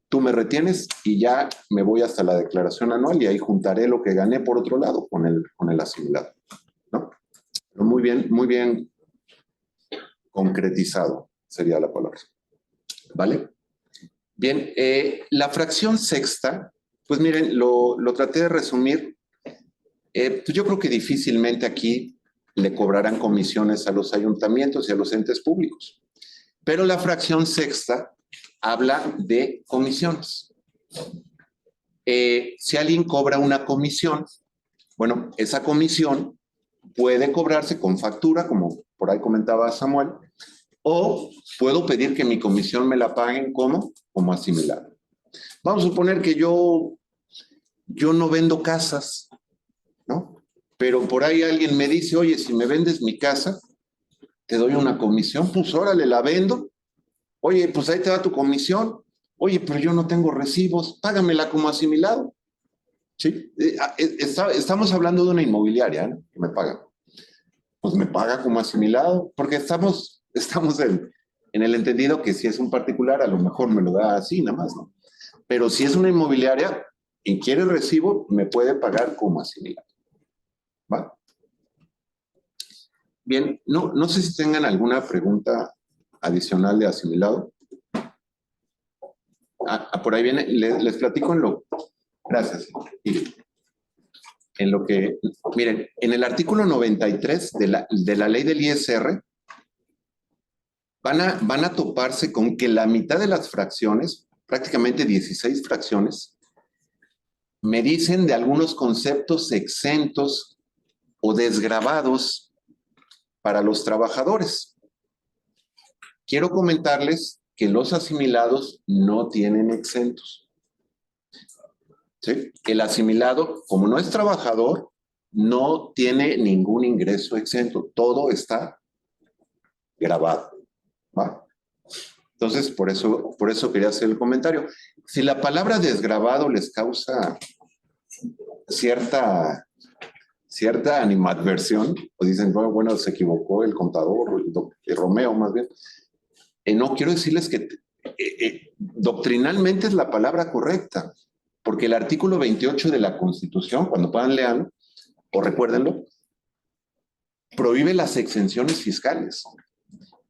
tú me retienes y ya me voy hasta la declaración anual y ahí juntaré lo que gané por otro lado con el asimilado, ¿no? Pero muy bien concretizado sería la palabra. ¿Vale? Bien, la fracción sexta, pues miren, lo traté de resumir. Pues yo creo que difícilmente aquí le cobrarán comisiones a los ayuntamientos y a los entes públicos. Pero la fracción sexta habla de comisiones. Si alguien cobra una comisión, bueno, esa comisión puede cobrarse con factura, como por ahí comentaba Samuel, o puedo pedir que mi comisión me la paguen como asimilado. Vamos a suponer que yo no vendo casas, ¿no? Pero por ahí alguien me dice, oye, si me vendes mi casa, te doy una comisión, pues órale, la vendo. Oye, pues ahí te da tu comisión. Oye, pero yo no tengo recibos, págamela como asimilado. ¿Sí? Estamos hablando de una inmobiliaria, ¿no? Que me paga. Pues me paga como asimilado, porque estamos en el entendido que si es un particular, a lo mejor me lo da así, nada más, ¿no? Pero si es una inmobiliaria y quiere recibo, me puede pagar como asimilado. ¿Va? Bien, no sé si tengan alguna pregunta adicional de asimilado. Por ahí viene, les platico en lo... Gracias. En lo que... Miren, en el artículo 93 de la ley del ISR, van a toparse con que la mitad de las fracciones, prácticamente 16 fracciones, me dicen de algunos conceptos exentos o desgravados para los trabajadores. Quiero comentarles que los asimilados no tienen exentos. ¿Sí? El asimilado, como no es trabajador, no tiene ningún ingreso exento. Todo está grabado. ¿Va? Entonces, por eso quería hacer el comentario. Si la palabra desgravado les causa cierta animadversión, o dicen, bueno, se equivocó el contador, el Romeo más bien, no, quiero decirles que doctrinalmente es la palabra correcta, porque el artículo 28 de la Constitución, cuando puedan leerlo, o recuérdenlo, prohíbe las exenciones fiscales.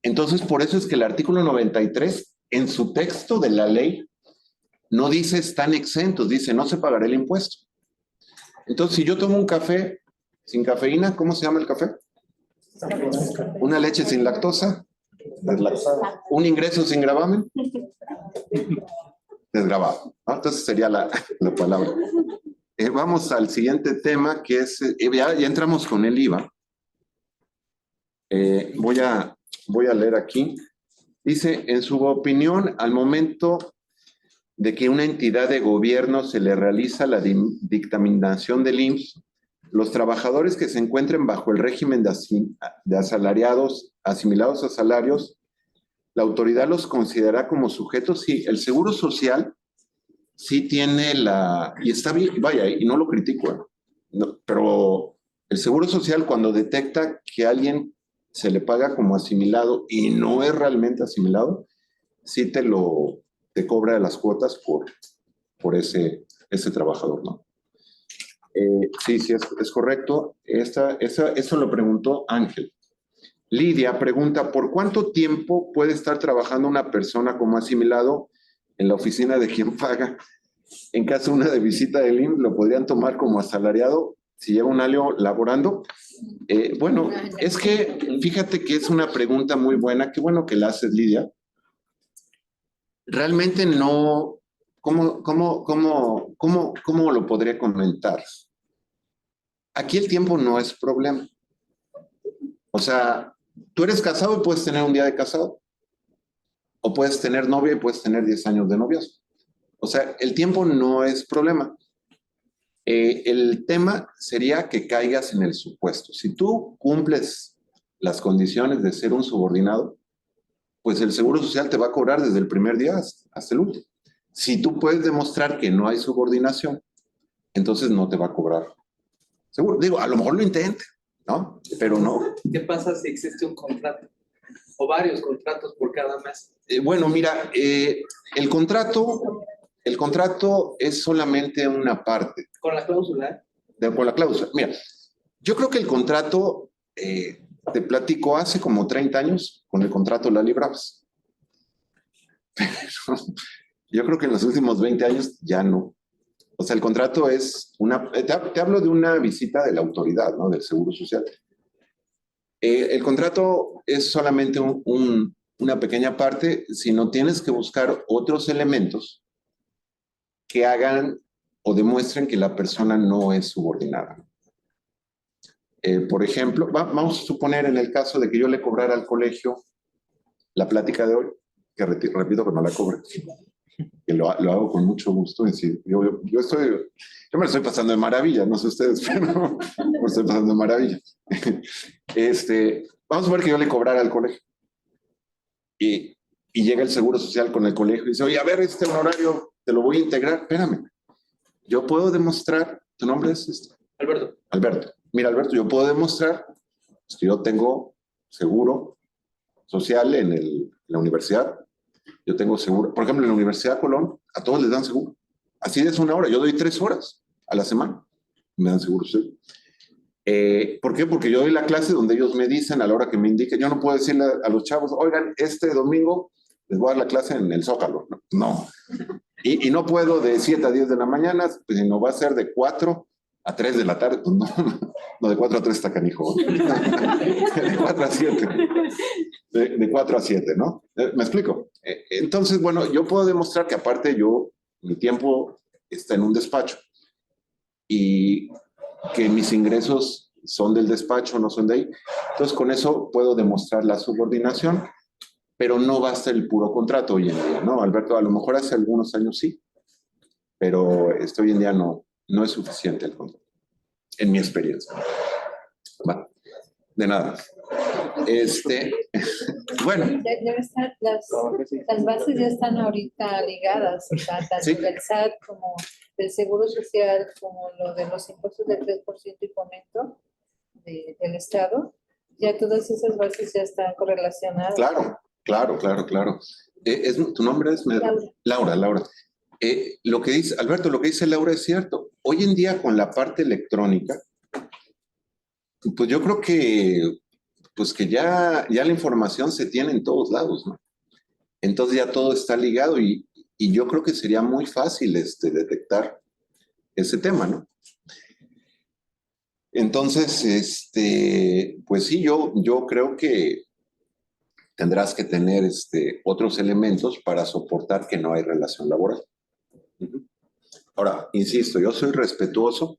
Entonces, por eso es que el artículo 93, en su texto de la ley, no dice están exentos, dice no se pagará el impuesto. Entonces, si yo tomo un café sin cafeína, ¿cómo se llama el café? Una leche sin lactosa, un ingreso sin gravamen, desgravado, ¿no? Entonces sería la palabra. Vamos al siguiente tema, que es, ya entramos con el IVA. Voy a leer aquí. Dice, en su opinión, al momento de que una entidad de gobierno se le realiza la dictaminación del IMSS, los trabajadores que se encuentren bajo el régimen de asalariados, asimilados a salarios, la autoridad los considera como sujetos. Sí, el Seguro Social sí tiene y está bien, vaya, y no lo critico, no, pero el Seguro Social cuando detecta que a alguien se le paga como asimilado y no es realmente asimilado, sí te cobra las cuotas por ese trabajador, ¿no? Sí, es correcto. Eso lo preguntó Ángel. Lidia pregunta, ¿por cuánto tiempo puede estar trabajando una persona como asimilado en la oficina de quien paga? En caso de una visita del IMSS, ¿lo podrían tomar como asalariado si lleva un año laborando? Bueno, es que fíjate que es una pregunta muy buena. Qué bueno que la haces, Lidia. Realmente no... ¿Cómo lo podría comentar? Aquí el tiempo no es problema. O sea, tú eres casado y puedes tener un día de casado. O puedes tener novia y puedes tener 10 años de noviazgo. O sea, el tiempo no es problema. El tema sería que caigas en el supuesto. Si tú cumples las condiciones de ser un subordinado, pues el Seguro Social te va a cobrar desde el primer día hasta el último. Si tú puedes demostrar que no hay subordinación, entonces no te va a cobrar seguro. Digo, a lo mejor lo intente, ¿no? Pero no. ¿Qué pasa si existe un contrato o varios contratos por cada mes? Bueno, mira, el contrato es solamente una parte. ¿Con la cláusula? Con la cláusula. Mira, yo creo que el contrato, te platico, hace como 30 años, con el contrato la librabas. Pero yo creo que en los últimos 20 años ya no. O sea, el contrato es te hablo de una visita de la autoridad, ¿no? Del Seguro Social. El contrato es solamente una pequeña parte, sino tienes que buscar otros elementos que hagan o demuestren que la persona no es subordinada. Por ejemplo, vamos a suponer en el caso de que yo le cobrara al colegio la plática de hoy, que repito que no la cobre, que lo hago con mucho gusto. Es decir, yo me lo estoy pasando de maravilla, no sé ustedes, pero me estoy pasando de maravilla. Vamos a ver que yo le cobrara al colegio. Y llega el Seguro Social con el colegio y dice, oye, a ver, honorario te lo voy a integrar. Espérame. Yo puedo demostrar, ¿tu nombre es? Alberto. Alberto. Mira, Alberto, yo puedo demostrar que yo tengo seguro social en la universidad. Yo tengo seguro. Por ejemplo, en la Universidad Colón, a todos les dan seguro. Así es una hora. Yo doy 3 horas a la semana. Me dan seguro social. ¿Por qué? Porque yo doy la clase donde ellos me dicen a la hora que me indiquen. Yo no puedo decirle a los chavos, oigan, este domingo les voy a dar la clase en el Zócalo. No. Y no puedo de 7 a 10 de la mañana, pues si no va a ser de 4 a 3 de la tarde, pues no, de 4 a 3 está canijo. De 4 a 7. De 4 a 7, ¿no? ¿Me explico? Entonces, bueno, yo puedo demostrar que aparte mi tiempo está en un despacho y que mis ingresos son del despacho, no son de ahí. Entonces, con eso puedo demostrar la subordinación, pero no basta el puro contrato hoy en día, ¿no? Alberto, a lo mejor hace algunos años sí, pero hoy en día no es suficiente el contrato, en mi experiencia. Va, de nada. Bueno. Debe estar, las bases ya están ahorita ligadas, o sea, tanto ¿Sí? del SAT como del Seguro Social, como lo de los impuestos del 3% y fomento del Estado, ya todas esas bases ya están correlacionadas. Claro. ¿Tu nombre es? Laura. Lo que dice, Alberto, lo que dice Laura es cierto. Hoy en día con la parte electrónica, pues yo creo que ya la información se tiene en todos lados, ¿no? Entonces ya todo está ligado y yo creo que sería muy fácil detectar ese tema, ¿no? Entonces, pues sí, yo creo que tendrás que tener otros elementos para soportar que no hay relación laboral. Ahora, insisto, yo soy respetuoso.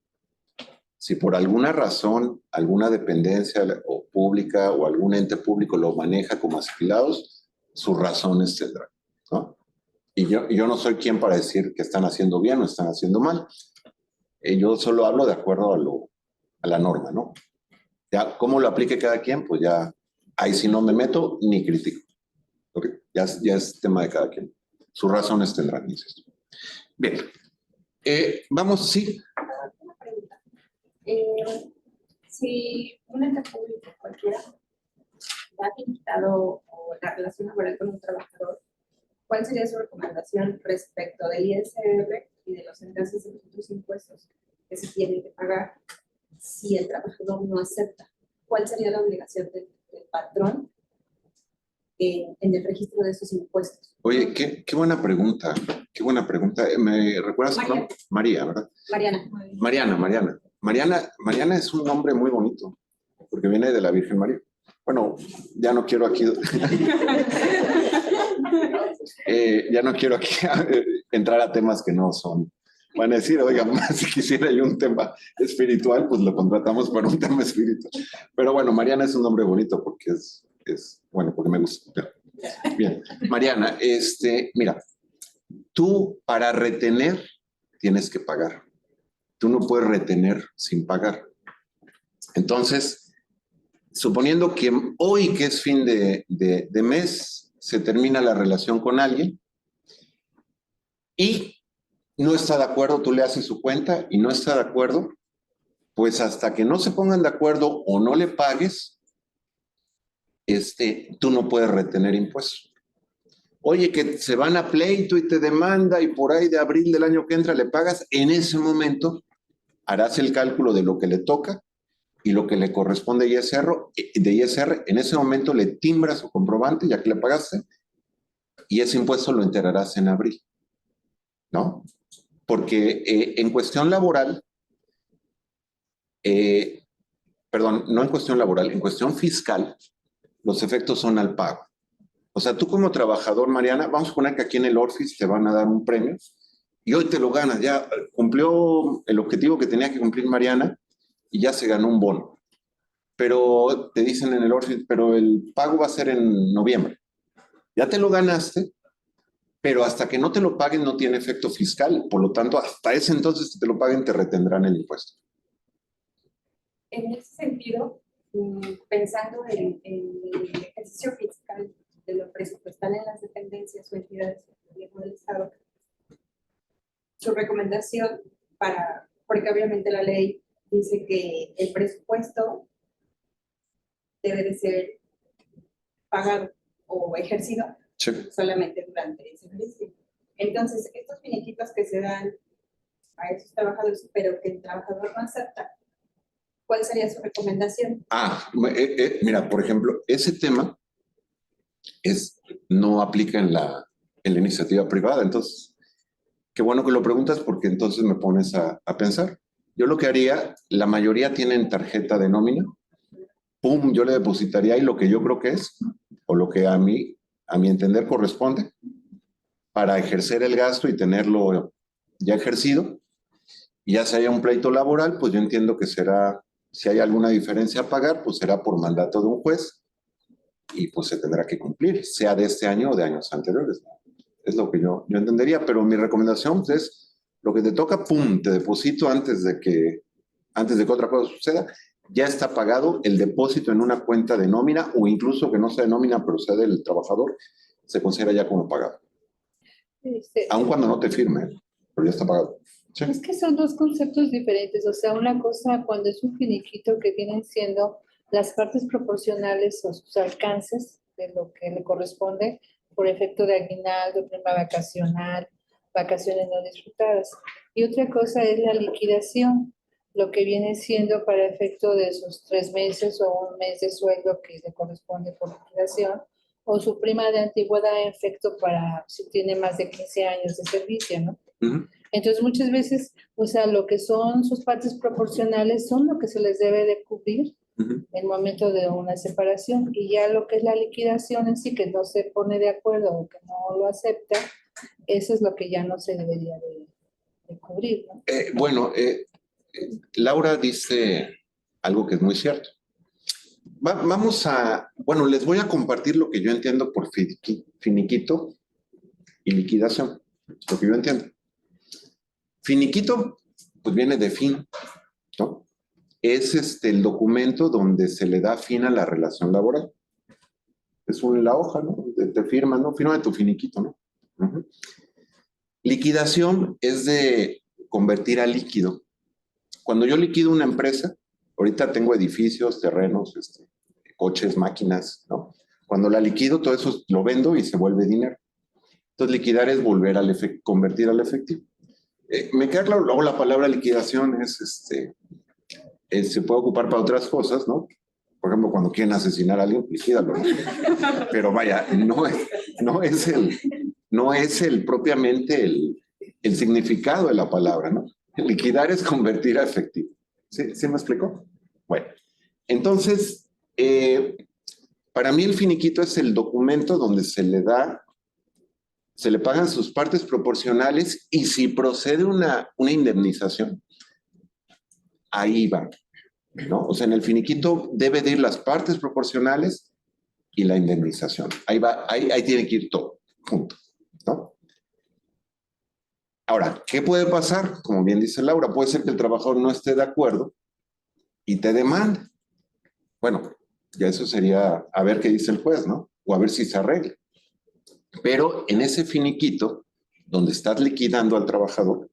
Si por alguna razón, alguna dependencia o pública o algún ente público lo maneja como afiliados, sus razones tendrán, ¿no? Y yo no soy quien para decir que están haciendo bien o están haciendo mal. Yo solo hablo de acuerdo a la norma, ¿no? Ya, cómo lo aplique cada quien, pues ya, ahí sí no me meto ni critico. ¿Okay? Ya es tema de cada quien. Sus razones tendrán, insisto. Bien. Vamos, sí. Si un ente público cualquiera va limitado o la relación laboral con un trabajador, ¿cuál sería su recomendación respecto del ISR y de los enlaces de los otros impuestos que se tienen que pagar si el trabajador no acepta? ¿Cuál sería la obligación del patrón en el registro de esos impuestos? Oye, qué buena pregunta. Qué buena pregunta. ¿Me recuerdas? María. María, ¿verdad? Mariana es un nombre muy bonito, porque viene de la Virgen María. Bueno, ya no quiero aquí entrar a temas que no son. Van a decir, oiga, si quisiera yo un tema espiritual, pues lo contratamos para un tema espiritual. Pero bueno, Mariana es un nombre bonito porque bueno, porque me gusta. Bien, Mariana, mira, tú para retener tienes que pagar. Tú no puedes retener sin pagar. Entonces, suponiendo que hoy, que es fin de mes, se termina la relación con alguien y no está de acuerdo, tú le haces su cuenta y no está de acuerdo, pues hasta que no se pongan de acuerdo o no le pagues, tú no puedes retener impuestos. Oye, que se van a pleito y te demanda y por ahí de abril del año que entra le pagas, en ese momento harás el cálculo de lo que le toca y lo que le corresponde de ISR, en ese momento le timbras su comprobante ya que le pagaste y ese impuesto lo enterarás en abril, ¿no? Porque en cuestión laboral, perdón, no en cuestión laboral, en cuestión fiscal, los efectos son al pago. O sea, tú como trabajador, Mariana, vamos a poner que aquí en el Orfis te van a dar un premio y hoy te lo ganas, ya cumplió el objetivo que tenía que cumplir Mariana y ya se ganó un bono. Pero te dicen en el Orfis, pero el pago va a ser en noviembre. Ya te lo ganaste, pero hasta que no te lo paguen no tiene efecto fiscal. Por lo tanto, hasta ese entonces que te lo paguen te retendrán el impuesto. En ese sentido, pensando en el ejercicio fiscal de lo presupuestal en las dependencias o entidades del gobierno del Estado, su recomendación porque obviamente la ley dice que el presupuesto debe de ser pagado o ejercido solamente durante ese ejercicio. Entonces, estos finiquitos que se dan a esos trabajadores, pero que el trabajador no acepta, ¿cuál sería su recomendación? Mira, por ejemplo, ese tema no aplica en la iniciativa privada. Entonces, qué bueno que lo preguntas porque entonces me pones a pensar. Yo lo que haría, la mayoría tienen tarjeta de nómina, pum, yo le depositaría ahí lo que yo creo que es, o lo que a mi entender corresponde, para ejercer el gasto y tenerlo ya ejercido. Y ya si haya un pleito laboral, pues yo entiendo que será, si hay alguna diferencia a pagar, pues será por mandato de un juez y pues se tendrá que cumplir, sea de este año o de años anteriores. Es lo que yo entendería, pero mi recomendación es lo que te toca, pum, te deposito antes de que otra cosa suceda, ya está pagado el depósito en una cuenta de nómina o incluso que no sea de nómina, pero sea del trabajador, se considera ya como pagado. Aun cuando no te firme, pero ya está pagado. Sí. Es que son dos conceptos diferentes, o sea, una cosa cuando es un finiquito que vienen siendo las partes proporcionales o sus alcances de lo que le corresponde por efecto de aguinaldo, prima vacacional, vacaciones no disfrutadas. Y otra cosa es la liquidación, lo que viene siendo para efecto de esos 3 meses o un mes de sueldo que le corresponde por liquidación, o su prima de antigüedad en efecto para si tiene más de 15 años de servicio, ¿no? Uh-huh. Entonces, muchas veces, o sea, lo que son sus partes proporcionales son lo que se les debe de cubrir en el momento de una separación, y ya lo que es la liquidación en sí, que no se pone de acuerdo o que no lo acepta, eso es lo que ya no se debería de cubrir, ¿no? Laura dice algo que es muy cierto. Bueno, les voy a compartir lo que yo entiendo por finiquito y liquidación, lo que yo entiendo. Finiquito, pues viene de fin, ¿no? Es el documento donde se le da fin a la relación laboral. Es la hoja, ¿no? Te firma, ¿no? Firma de tu finiquito, ¿no? Uh-huh. Liquidación es de convertir a líquido. Cuando yo liquido una empresa, ahorita tengo edificios, terrenos, coches, máquinas, ¿no? Cuando la liquido, todo eso lo vendo y se vuelve dinero. Entonces, liquidar es volver convertir al efectivo. Me queda claro, luego la palabra liquidación se puede ocupar para otras cosas, ¿no? Por ejemplo, cuando quieren asesinar a alguien, liquídalo, ¿no? Pero vaya, no es propiamente el significado de la palabra, ¿no? Liquidar es convertir a efectivo. ¿Sí me explicó? Bueno, entonces, para mí el finiquito es el documento donde se le pagan sus partes proporcionales y si procede una indemnización, ahí va, ¿no? O sea, en el finiquito debe de ir las partes proporcionales y la indemnización. Ahí va, ahí tiene que ir todo, junto, ¿no? Ahora, ¿qué puede pasar? Como bien dice Laura, puede ser que el trabajador no esté de acuerdo y te demande. Bueno, Ya eso sería a ver qué dice el juez, ¿no? O a ver si se arregla. Pero en ese finiquito, donde estás liquidando al trabajador,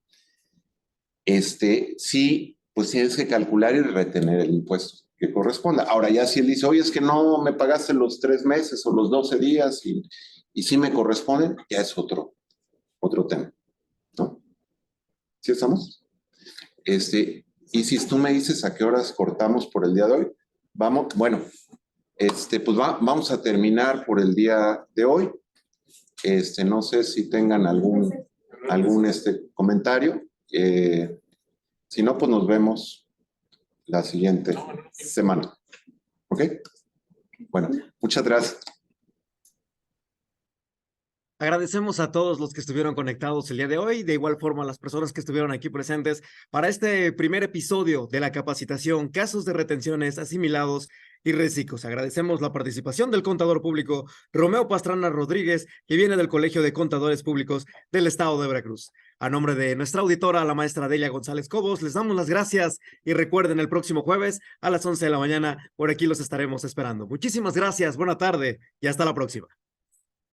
sí, pues tienes que calcular y retener el impuesto que corresponda. Ahora ya si él dice, oye, es que no me pagaste los 3 meses o los 12 días y sí me corresponden, ya es otro tema, ¿no? ¿Sí estamos? Y si tú me dices a qué horas cortamos por el día de hoy, vamos, bueno, pues vamos a terminar por el día de hoy. No sé si tengan algún comentario. Si no, pues nos vemos la siguiente semana. ¿Ok? Bueno, muchas gracias. Agradecemos a todos los que estuvieron conectados el día de hoy, de igual forma a las personas que estuvieron aquí presentes para este primer episodio de la capacitación Casos de Retenciones, Asimilados y Reciclos. Agradecemos la participación del contador público Romeo Pastrana Rodríguez, que viene del Colegio de Contadores Públicos del Estado de Veracruz. A nombre de nuestra auditora, la maestra Delia González Cobos, les damos las gracias y recuerden, el próximo jueves a las 11 de la mañana, por aquí los estaremos esperando. Muchísimas gracias, buena tarde y hasta la próxima.